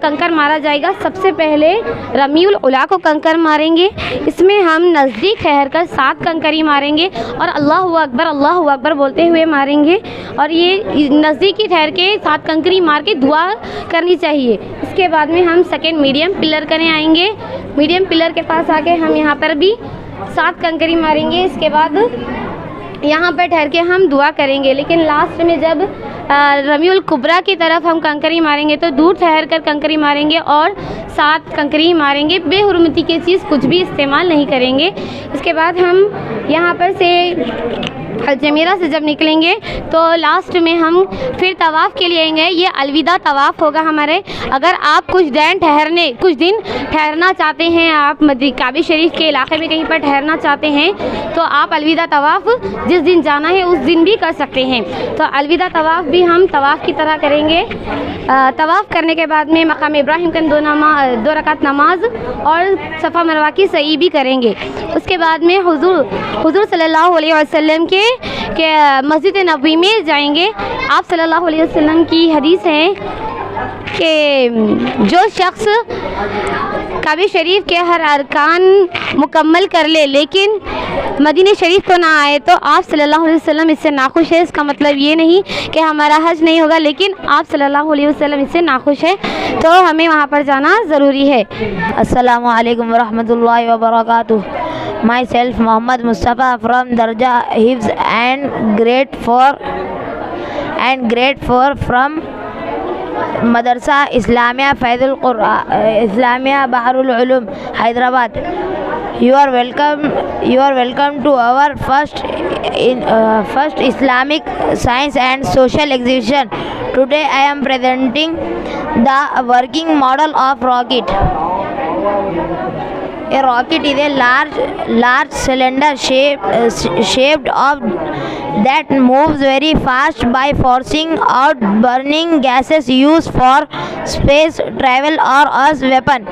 कंकर मारा जाएगा। सबसे पहले रमीउल उला को कंकर मारेंगे। इसमें हम नज़दीक ठहर कर 7 कंकरी मारेंगे और अल्लाहु अकबर बोलते हुए मारेंगे और ये नज़दीकी ठहर के 7 कंकरी मार के दुआ करनी चाहिए। इसके बाद में हम सेकेंड मीडियम पिलर करने आएंगे। मीडियम पिलर के पास आके हम यहाँ पर भी 7 कंकरी मारेंगे। इसके बाद यहाँ पर ठहर के हम दुआ करेंगे, लेकिन लास्ट में जब रमीउल कुबरा की तरफ हम कंकरी मारेंगे तो दूर ठहर कर कंकरी मारेंगे और 7 कंकरी मारेंगे। बेहुरमती की चीज़ कुछ भी इस्तेमाल नहीं करेंगे। इसके बाद हम यहाँ पर से जमीरा से जब निकलेंगे तो लास्ट में हम फिर तवाफ़ के लिए आएंगे। ये अलविदा तवाफ़ होगा हमारे। अगर आप कुछ दिन ठहरना चाहते हैं, आप काबा शरीफ के इलाके में कहीं पर ठहरना चाहते हैं, तो आप अलविदा तवाफ़ जिस दिन जाना है उस दिन भी कर सकते हैं। तो अलविदा तवाफ़ भी हम तवाफ़ की तरह करेंगे। तवाफ़ करने के बाद में मकाम इब्राहिम का 2 रकात नमाज और सफ़ा मरवा की सई भी करेंगे। उसके बाद में हुज़ूर सल्लल्लाहु अलैहि वसल्लम के मस्जिद नबवी में जाएंगे। आप सल्लल्लाहु अलैहि वसल्लम की हदीस है कि जो शख्स काबा शरीफ के हर अरकान मुकम्मल कर ले लेकिन मदीना शरीफ को ना आए, तो आप सल्लल्लाहु अलैहि वसल्लम इससे नाखुश है। इसका मतलब ये नहीं कि हमारा हज नहीं होगा, लेकिन आप सल्लल्लाहु अलैहि वसल्लम इससे नाखुश है, तो हमें वहाँ पर जाना ज़रूरी है। अस्सलामु अलैकुम वरहमतुल्लाहि वबरकातुह। Myself Muhammad Mustafa from Darja Hifz and grade 4 from Madrasa Islamia Faidul Quran Islamia Baharul Ulum Hyderabad. You are welcome to our first Islamic Science and Social Exhibition. Today I am presenting the working model of rocket. A rocket is a large cylinder shaped of that moves very fast by forcing out burning gases used for space travel or as weapon.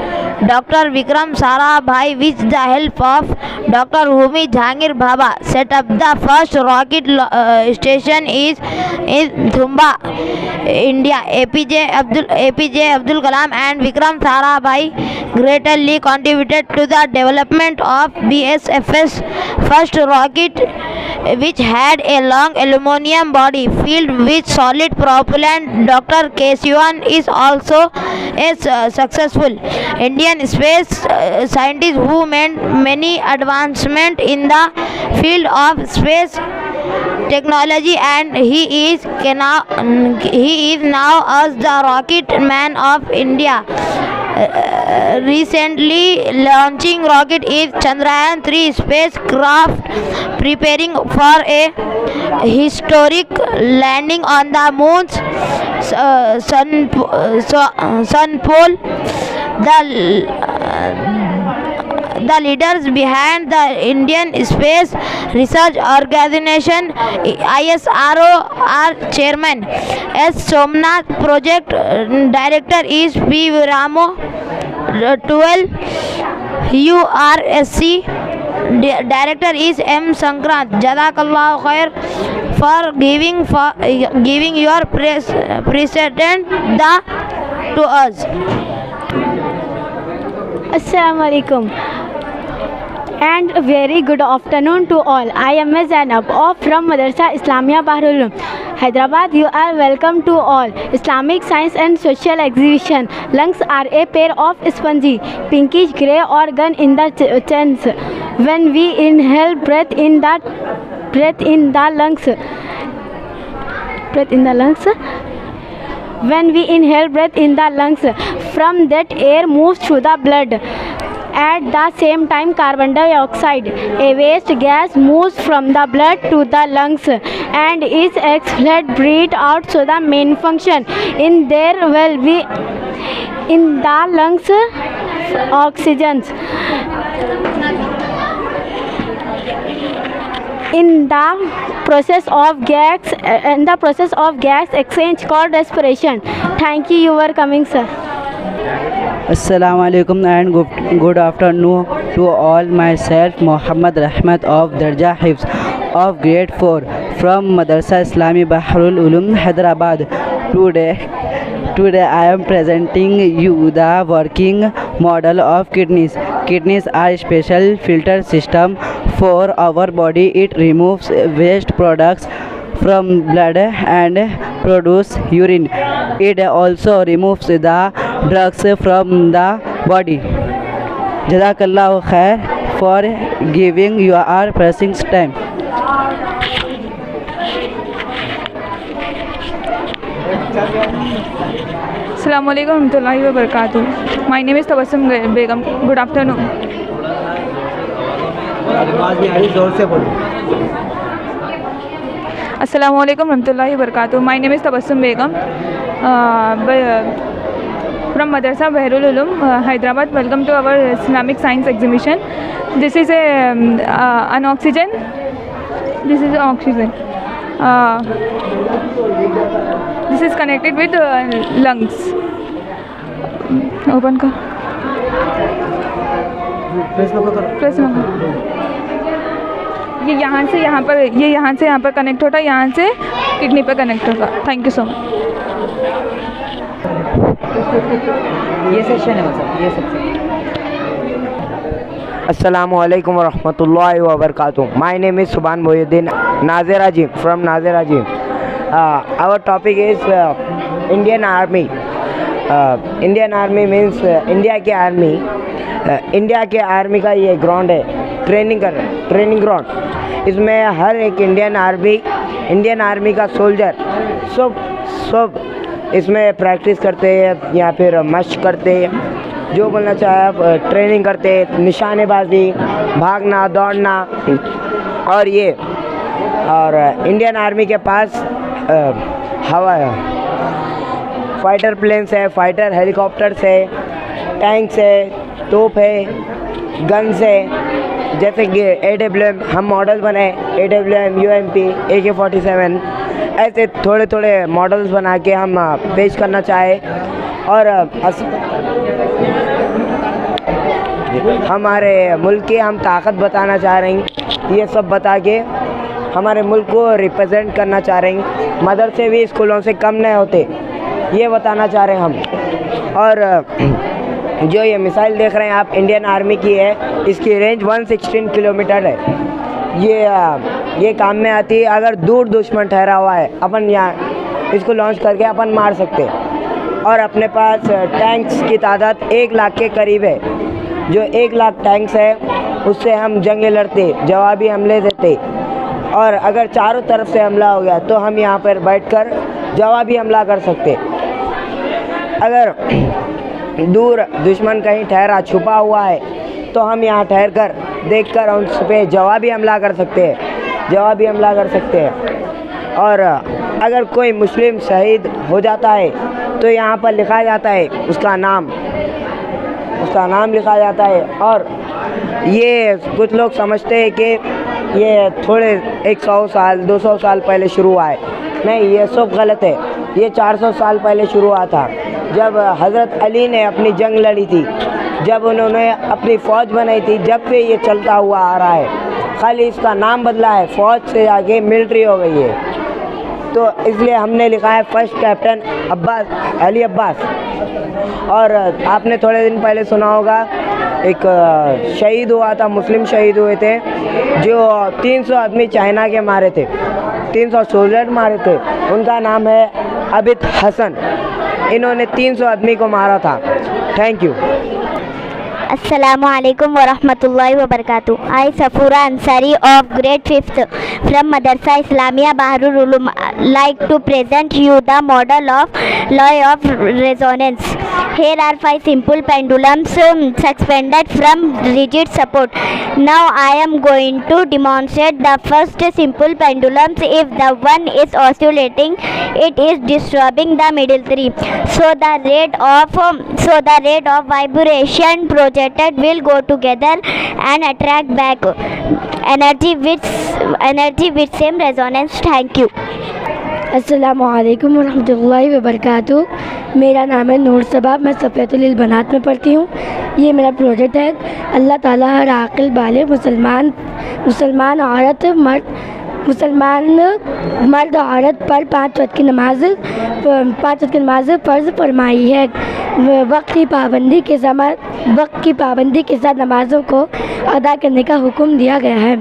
Dr. Vikram Sarabhai, with the help of Dr. Homi Jahangir Bhabha, set up the first rocket station in Thumba, India. APJ Abdul Kalam and Vikram Sarabhai greatly contributed to the development of BSF's first rocket, which had a long aluminum body filled with solid propellant. Dr. K-Sivan is also a successful Indian space scientist who made many advancements in the field of space technology, and he is now as the rocket man of India. Recently launching rocket is Chandrayaan 3 spacecraft, preparing for a historic landing on the moon's sun pole. The leaders behind the Indian Space Research Organization ISRO are Chairman S. Somnath, Project Director is P. Ramo, 12 URSC Director is M. Sankrant. Jazakallahu khair for giving your precedent to us. Assalamu alaikum and very good afternoon to all. I am Zainab from Madrasa Islamia Baharul Ulum, Hyderabad. You are welcome to all Islamic Science and Social Exhibition. Lungs are a pair of spongy, pinkish grey organ in the chest. When we inhale, breath in the lungs. When we inhale, breath in the lungs. From that, air moves through the blood. At the same time, carbon dioxide, a waste gas, moves from the blood to the lungs and is exhaled, breathed out. So the main function in there will be in the lungs oxygen. In the process of gas exchange called respiration. Thank you. You are coming, sir. Assalamu alaikum and good afternoon to all. Myself Muhammad Rahmat of Darja Hifz of grade 4 from Madrasa Islami Baharul Ulum, Hyderabad. Today I am presenting you the working model of kidneys. Kidneys are a special filter system for our body. It removes waste products from blood and produce urine. It also removes the drugs from the body. Jazakallahu khair for giving your precious time. Assalamu alaikum warahmatullahi wabarakatuh. My name is Tabassum Begum. Good afternoon. Assalamualaikum warahmatullahi wabarakatuh. My name is Tabassum Begum from Madrasa Bahrul Ulum, Hyderabad. Welcome to our Islamic Science exhibition. This is an oxygen. This is oxygen. This is connected with lungs. Open का. Press ये यहाँ से यहाँ पर कनेक्ट होता है, यहाँ से किडनी पर कनेक्ट होगा. Thank you so much. ये सेक्शन है मतलब ये सबसे. Assalamualaikum warahmatullahi wabarakatuh. My name is Subhan Mohyuddin Nazir Haji from Nazir Haji. Our topic is Indian Army. Indian Army means India के आर्मी. इंडिया के आर्मी का ये ग्राउंड है, ट्रेनिंग ग्राउंड. इसमें हर एक इंडियन आर्मी का सोल्जर सब इसमें प्रैक्टिस करते हैं या फिर मश्क करते हैं, जो बोलना चाहे आप. ट्रेनिंग करते हैं, निशानेबाजी, भागना, दौड़ना. और इंडियन आर्मी के पास हवा फाइटर प्लेन्स है, फाइटर हेलीकॉप्टर्स है, टैंक्स है, तोप है, गन्स है. जैसे कि AWM हम मॉडल बनाए, AWM, UMP, AK-47, ऐसे थोड़े मॉडल्स बना के हम पेश करना चाहे. और हमारे मुल्क की हम ताकत बताना चाह रहे हैं. ये सब बता के हमारे मुल्क को रिप्रेजेंट करना चाह रहे हैं. मदरसे भी स्कूलों से कम नहीं होते, ये बताना चाह रहे हैं हम. और जो ये मिसाइल देख रहे हैं आप, इंडियन आर्मी की है. इसकी रेंज 116 किलोमीटर है. ये काम में आती है. अगर दूर दुश्मन ठहरा हुआ है, अपन यहाँ इसको लॉन्च करके अपन मार सकते. और अपने पास टैंक्स की तादाद 1 लाख के करीब है. जो 1 लाख टैंक्स है उससे हम जंगें लड़ते, जवाबी हमले देते. और अगर चारों तरफ से हमला हो गया तो हम यहाँ पर बैठकर जवाबी हमला कर सकते. अगर दूर दुश्मन कहीं ठहरा छुपा हुआ है तो हम यहाँ ठहर कर देख कर उन पर जवाबी हमला कर सकते हैं. और अगर कोई मुस्लिम शहीद हो जाता है तो यहाँ पर लिखा जाता है उसका नाम लिखा जाता है. और ये कुछ लोग समझते हैं कि ये थोड़े 100 साल 200 साल पहले शुरू हुआ है. नहीं, ये सब गलत है. ये 400 साल पहले शुरू हुआ था, जब हज़रत अली ने अपनी जंग लड़ी थी, जब उन्होंने अपनी फ़ौज बनाई थी. जब से ये चलता हुआ आ रहा है, खाली इसका नाम बदला है. फ़ौज से आगे मिलिट्री हो गई है. तो इसलिए हमने लिखा है फर्स्ट कैप्टन अली अब्बास. और आपने थोड़े दिन पहले सुना होगा एक शहीद हुआ था, मुस्लिम शहीद हुए थे, जो 300 आदमी चाइना के मारे थे, 300 सोल्जर मारे थे. उनका नाम है अबिद हसन. इन्होंने 300 आदमी को मारा था. Thank you. Assalamualaikum warahmatullahi wabarakatuh. I Safura Ansari of grade 5th from Madrasa Islamia Bahrul Ulum like to present you the model of law of resonance. Here are 5 simple pendulums suspended from rigid support. Now I am going to demonstrate the first simple pendulum. If the one is oscillating, it is disturbing the middle 3. So the rate of vibration projected will go together and attract back energy with same resonance. Thank you. अस्सलामुअलैकुम वरहमतुल्लाहि वबरकातुहू. मेरा नाम है नूर सबा. मैं सफ़ियतुल बनात में पढ़ती हूँ. ये मेरा प्रोजेक्ट है. अल्लाह ताला हर आकिल बाले मुसलमान औरत मर्द औरत पर 5 वक्त की नमाज फ़र्ज़ फरमाई है. वक्त की पाबंदी के साथ नमाज़ों को अदा करने का हुक्म दिया गया है.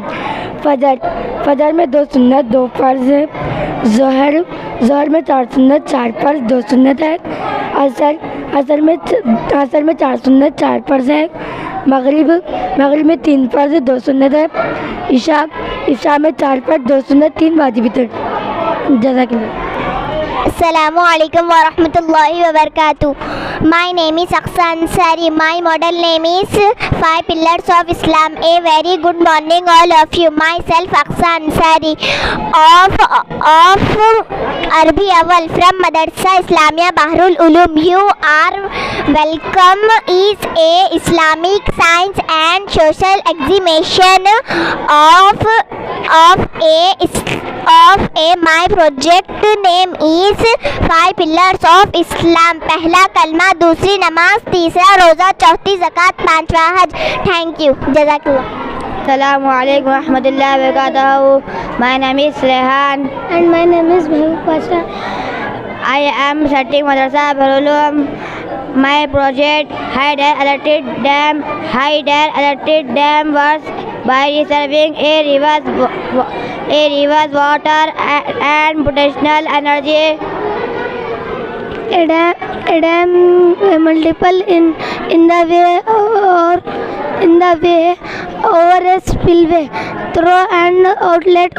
फजर में 2 सुन्नत 2 फ़र्ज़ है. ज़ोहर में 4 सुन्नत 4 फ़र्ज़ 2 सुन्नत है. असर में 4 सुन्नत 4 फ़र्ज़ है. मगरिब में 3 फ़र्ज़ 2 सुन्नत है. इशा में 4 फ़र्ज़ 2 सुन्नत 3 वाजिब. जज़ाकल्लाह. Assalamualaikum warahmatullahi wabarakatuh. My name is Aqsa Ansari. My model name is 5 Pillars of Islam. A very good morning all of you. Myself Aqsa Ansari of Arabi Awal from Madrasa Islamia Bahrul Ulum. You are welcome is a Islamic Science and Social Exhibition of my project name is 5 Pillars of Islam. पहला कलमा, दूसरी नमाज, तीसरा रोज़ा, चौथी ज़कात, पांचवा हज. Thank you. जज़ाकल्लाह. Assalamualaikum warahmatullahi wabarakatuh. My name is Rehan. And my name is Mehboob Pasha. I am studying Madrasa Bahrul Ulum. My project Hyder Electric Dam was by reserving a river's water and potential energy. A dam multiple in the way over a spillway through an outlet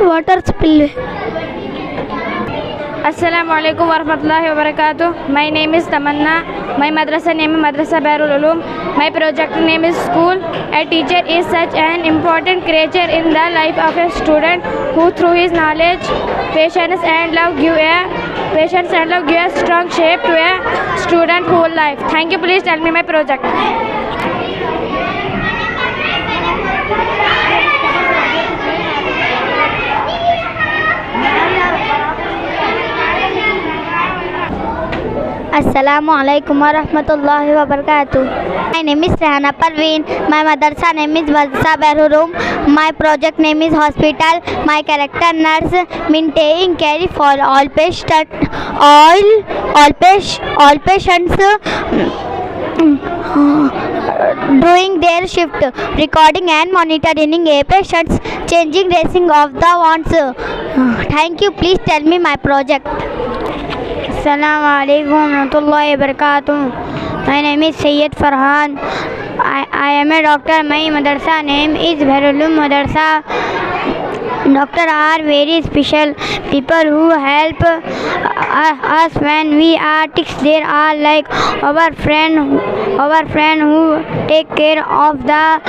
water spillway. Assalamualaikum warahmatullahi wabarakatuh. My name is Tamanna. My madrasa name is Madrasa Bahrul Ulum. My project name is School. A teacher is such an important creature in the life of a student who through his knowledge, patience and love give a strong shape to a student whole life. Thank you. Please tell me my project. Assalamualaikum warahmatullahi wabarakatuh. My name is Rehana Parveen. My madrasa name is Madrasa Bahrul Ulum. My project name is Hospital. My character nurse, maintaining care for all patients doing their shift, recording and monitoring a patients, changing dressing of the wants. Thank you. Please tell me my project. Assalamualaikum warahmatullahi wabarakatuh. My name is Sayyid Farhan. I am a doctor. My madrasa name is Bahrul Ulum Madrasa. Doctors are very special people who help us when we are sick. They are like our friend who take care of us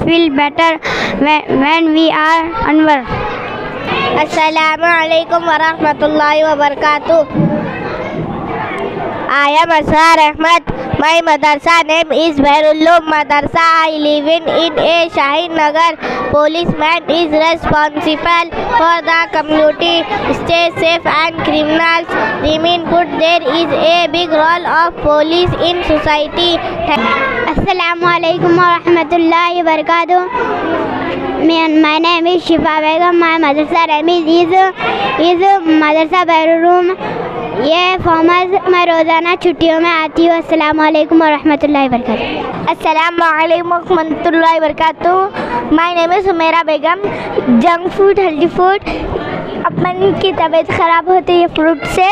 feel better when we are unwell. Assalamualaikum warahmatullahi wabarakatuh. I am Asrar Ahmad. My madrasa name is Bahrul Ulum Madrasa. I live in a Shaheen Nagar. Policeman is responsible for the community. Stay safe and criminals remain good. There is a big role of police in society. Assalamualaikum warahmatullahi wabarakatuh. My name is Shifa Begum. My madrasa name is Madrasa Bahrul Ulum. ये फॉर्मर्स मैं रोज़ाना छुट्टियों में आती हूँ. अस्सलामुअलैकुम वरहमतुल्लाहि वबरकातुहू. अस्सलामुअलैकुम वरहमतुल्लाहि वबरकातुहू. My name is Humaira Begum. Junk food, healthy food, अपन की तबीयत ख़राब होती है फ्रूट से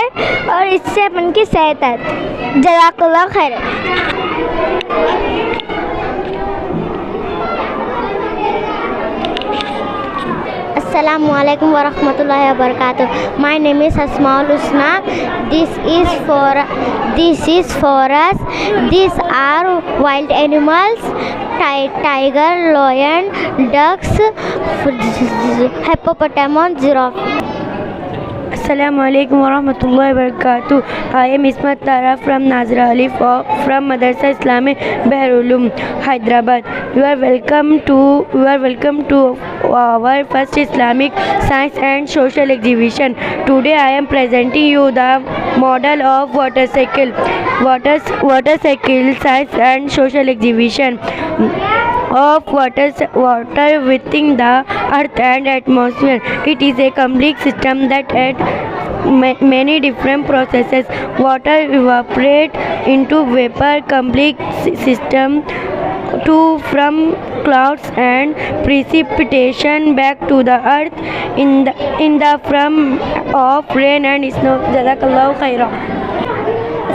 और इससे अपन की सेहत आती. जज़ाकल्लाह खैर. Assalamualaikum warahmatullahi wabarakatuh. My name is Asmaul Husna. This is for us. These are wild animals: tiger, lion, ducks, hippopotamus, giraffe. Assalamualaikum warahmatullahi wabarakatuh. I am Ismat Tara from Nazra Ali from Madrasa Islami Bahrul Ulum, Hyderabad. You are welcome to our first Islamic Science and Social Exhibition. Today I am presenting you the model of water cycle Science and Social Exhibition of water within the earth and atmosphere. It is a complex system that at many different processes. Water evaporate into vapor. Complex system from clouds and precipitation back to the earth in the form of rain and snow. Jazakallahu khairan.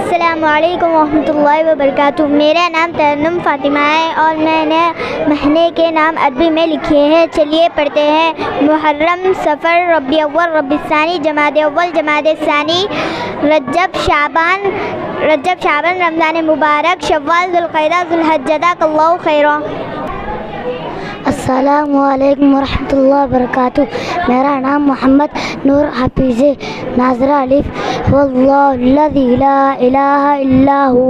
अस्सलामुअलैकुम रहमतुल्लाहि व बरकातुहू। मेरा नाम तरन्नुम फ़ातिमा है और मैंने महीने के नाम अरबी में लिखे हैं। चलिए पढ़ते हैं। मुहर्रम, सफ़र, रबी अव्वल, रबी सानी, जमाद अव्वल, जमाद सानी, रजब, शाबान, रमज़ान मुबारक, शव्वाल, ज़ुल्क़इदा, ज़ुल्हज्जा, अल्लाहु खैरा। अस्सलामु अलैकुम वरहमतुल्लाहि वबरकातुहू। मेरा नाम मोहम्मद नूर हाफिज़ है। नाज़रा अलिफ, वल्लाहुल्लज़ी ला इलाहा इल्ला हू,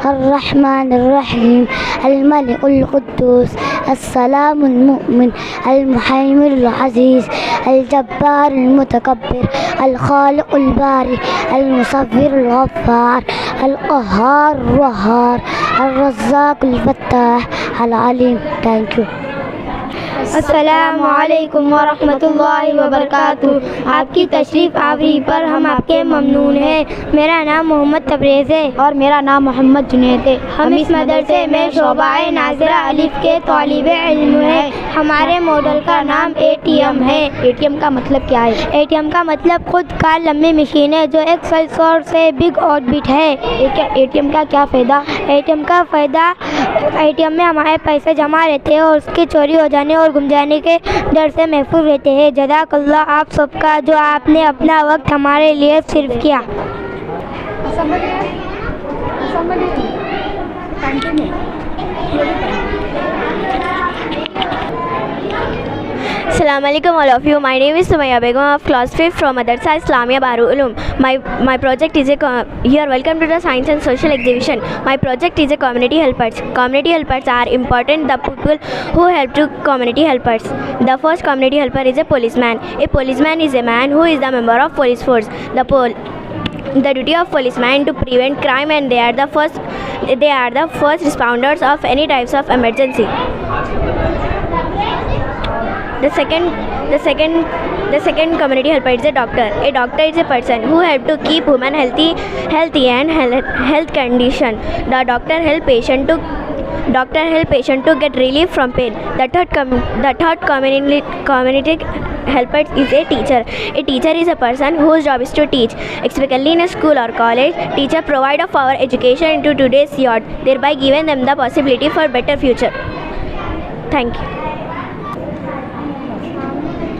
अर्रहमानिर रहीम, अल मलिकुल कुद्दूस, अस्सलामुल मुमिन, अल मुहैमिनुल अज़ीज़, अल जब्बारुल मुतकब्बिर, अल खालिकुल बारी, अल मुसव्विरुल गफ्फार, अल क़हारुर वहार, अल रज़्ज़ाक़ुल फ़त्ताह, अल अलीम। Thank you. अस्सलामुअलैकुम वरहमतुल्लाहि वबरकातुहू। आपकी तशरीफ़ आवरी पर हम आपके ममनून हैं। मेरा नाम मोहम्मद तबरेज़ है और मेरा नाम मोहम्मद जुनैद है। हम इस मदरसे में शोबाए नाज़रा अलिफ के तालिबे इल्म हैं। हमारे मॉडल का नाम ATM है। ATM का मतलब क्या है? ATM का मतलब खुद का लंबी मशीन है जो एक सेंसर से बिग ऑर्बिट है। ATM का क्या फ़ायदा? ATM का फ़ायदा, ATM में हमारे पैसे जमा रहते हैं और उसके चोरी हो जाने और गुम जाने के डर से महफूज रहते हैं। जज़ाकल्लाह आप सबका जो आपने अपना वक्त हमारे लिए सिर्फ किया। Assalamualaikum all of you. My name is Sumaya Begum of class 5 from Madrasa Islamia Baharul Ulum. My project is you are welcome to the science and social exhibition. My project is a community helpers. Community helpers are important, the people who help to community helpers. The first community helper is a policeman. A policeman is a man who is the member of police force. The duty of policeman to prevent crime, and they are the first responders of any types of emergency. The second community helper is a doctor. A doctor is a person who help to keep women healthy and health condition. The doctor help patient to get relief from pain. The third community helper is a teacher. A teacher is a person whose job is to teach, especially in a school or college. Teacher provide of our education into today's youth, thereby giving them the possibility for better future. Thank you.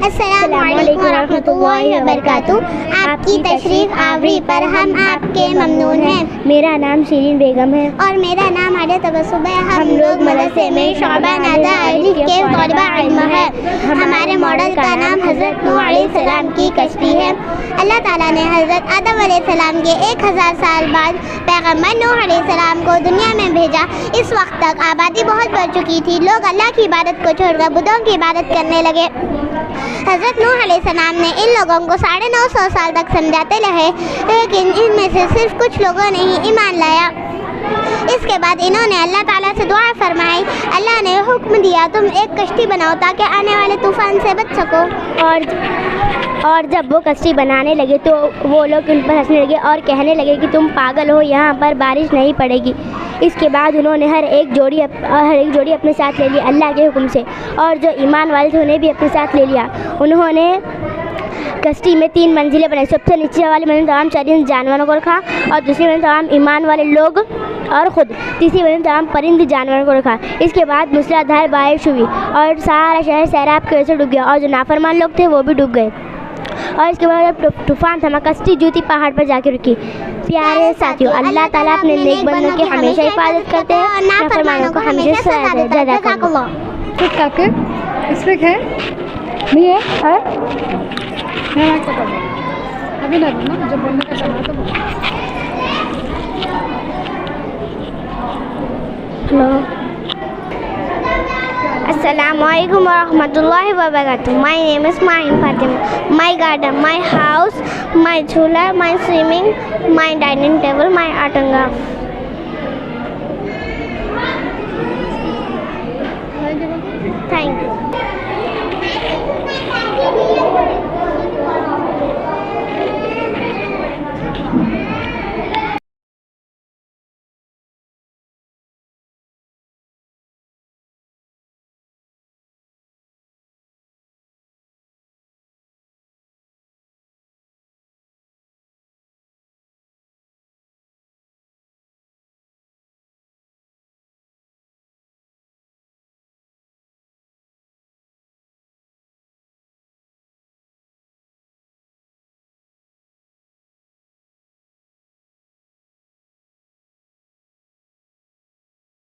अस्सलामुअलैकुम रहमतुल्लाहि व बरकातुहू। आपकी तशरीफ़ आवरी पर हम आपके ममनून हैं। मेरा नाम शीरीन बेगम है और मेरा नाम आलिया तबस्सुम है। हम लोग मदरसे में शोबा नाज़रा अलिफ के तालिबा इल्म है। हमारे मॉडल का नाम हज़रत नूह अलैहिस्सलाम की कश्ती है। अल्लाह ताला ने हज़रत आदम अलैहिस्सलाम के 1000 साल बाद पैगम्बर नूह अलैहिस्सलाम को दुनिया में भेजा। इस वक्त तक आबादी बहुत बढ़ चुकी थी। लोग अल्लाह की इबादत को छोड़कर बुतों की इबादत करने लगे। हज़रत नूह अलैहिस्सलाम ने इन लोगों को 950 साल तक समझाते रहे, लेकिन इनमें से सिर्फ कुछ लोगों ने ही ईमान लाया। इसके बाद इन्होंने अल्लाह ताला से दुआ फरमाई। अल्लाह ने हुक्म दिया तुम एक कश्ती बनाओ ताकि आने वाले तूफ़ान से बच सको। और जब वो कश्ती बनाने लगे तो वो लोग उन पर हंसने लगे और कहने लगे कि तुम पागल हो, यहाँ पर बारिश नहीं पड़ेगी। इसके बाद उन्होंने हर एक जोड़ी अपने साथ ले ली अल्लाह के हुक्म से, और जो ईमान वाले थे उन्हें भी अपने साथ ले लिया। उन्होंने कश्ती में 3 मंजिलें बनाई। सबसे नीचे वाली मंजिल तमाम चरिंद जानवरों को रखा, और दूसरी मंजिल तमाम ईमान वाले लोग और ख़ुद, तीसरी मंजिल तमाम परिंदे जानवरों को रखा। इसके बाद मूसलाधार बारिश हुई और सारा शहर सैराब की वजह से डूब गया, और जो नाफरमान लोग थे वो भी डूब गए। और इसके बाद तूफ़ान थमा, कश्ती जूती पहाड़ पर जाके रुकी। प्यारे साथियों, अल्लाह ताला अपने नेक बंदों की हमेशा हिफाजत करते हैं और नाफरमानों को हमेशा सजा देते हैं। जज़ाकल्लाह। ठीक ठाक है, इसमें है नहीं है? अभी ना बोलना, जब बोलने का समय तो बोलो। Hello, Assalamualaikum warahmatullahi wabarakatuh. My name is Mahin Fatima. My garden, my house, my chula, my swimming, my dining table, my art and craft. Thank you.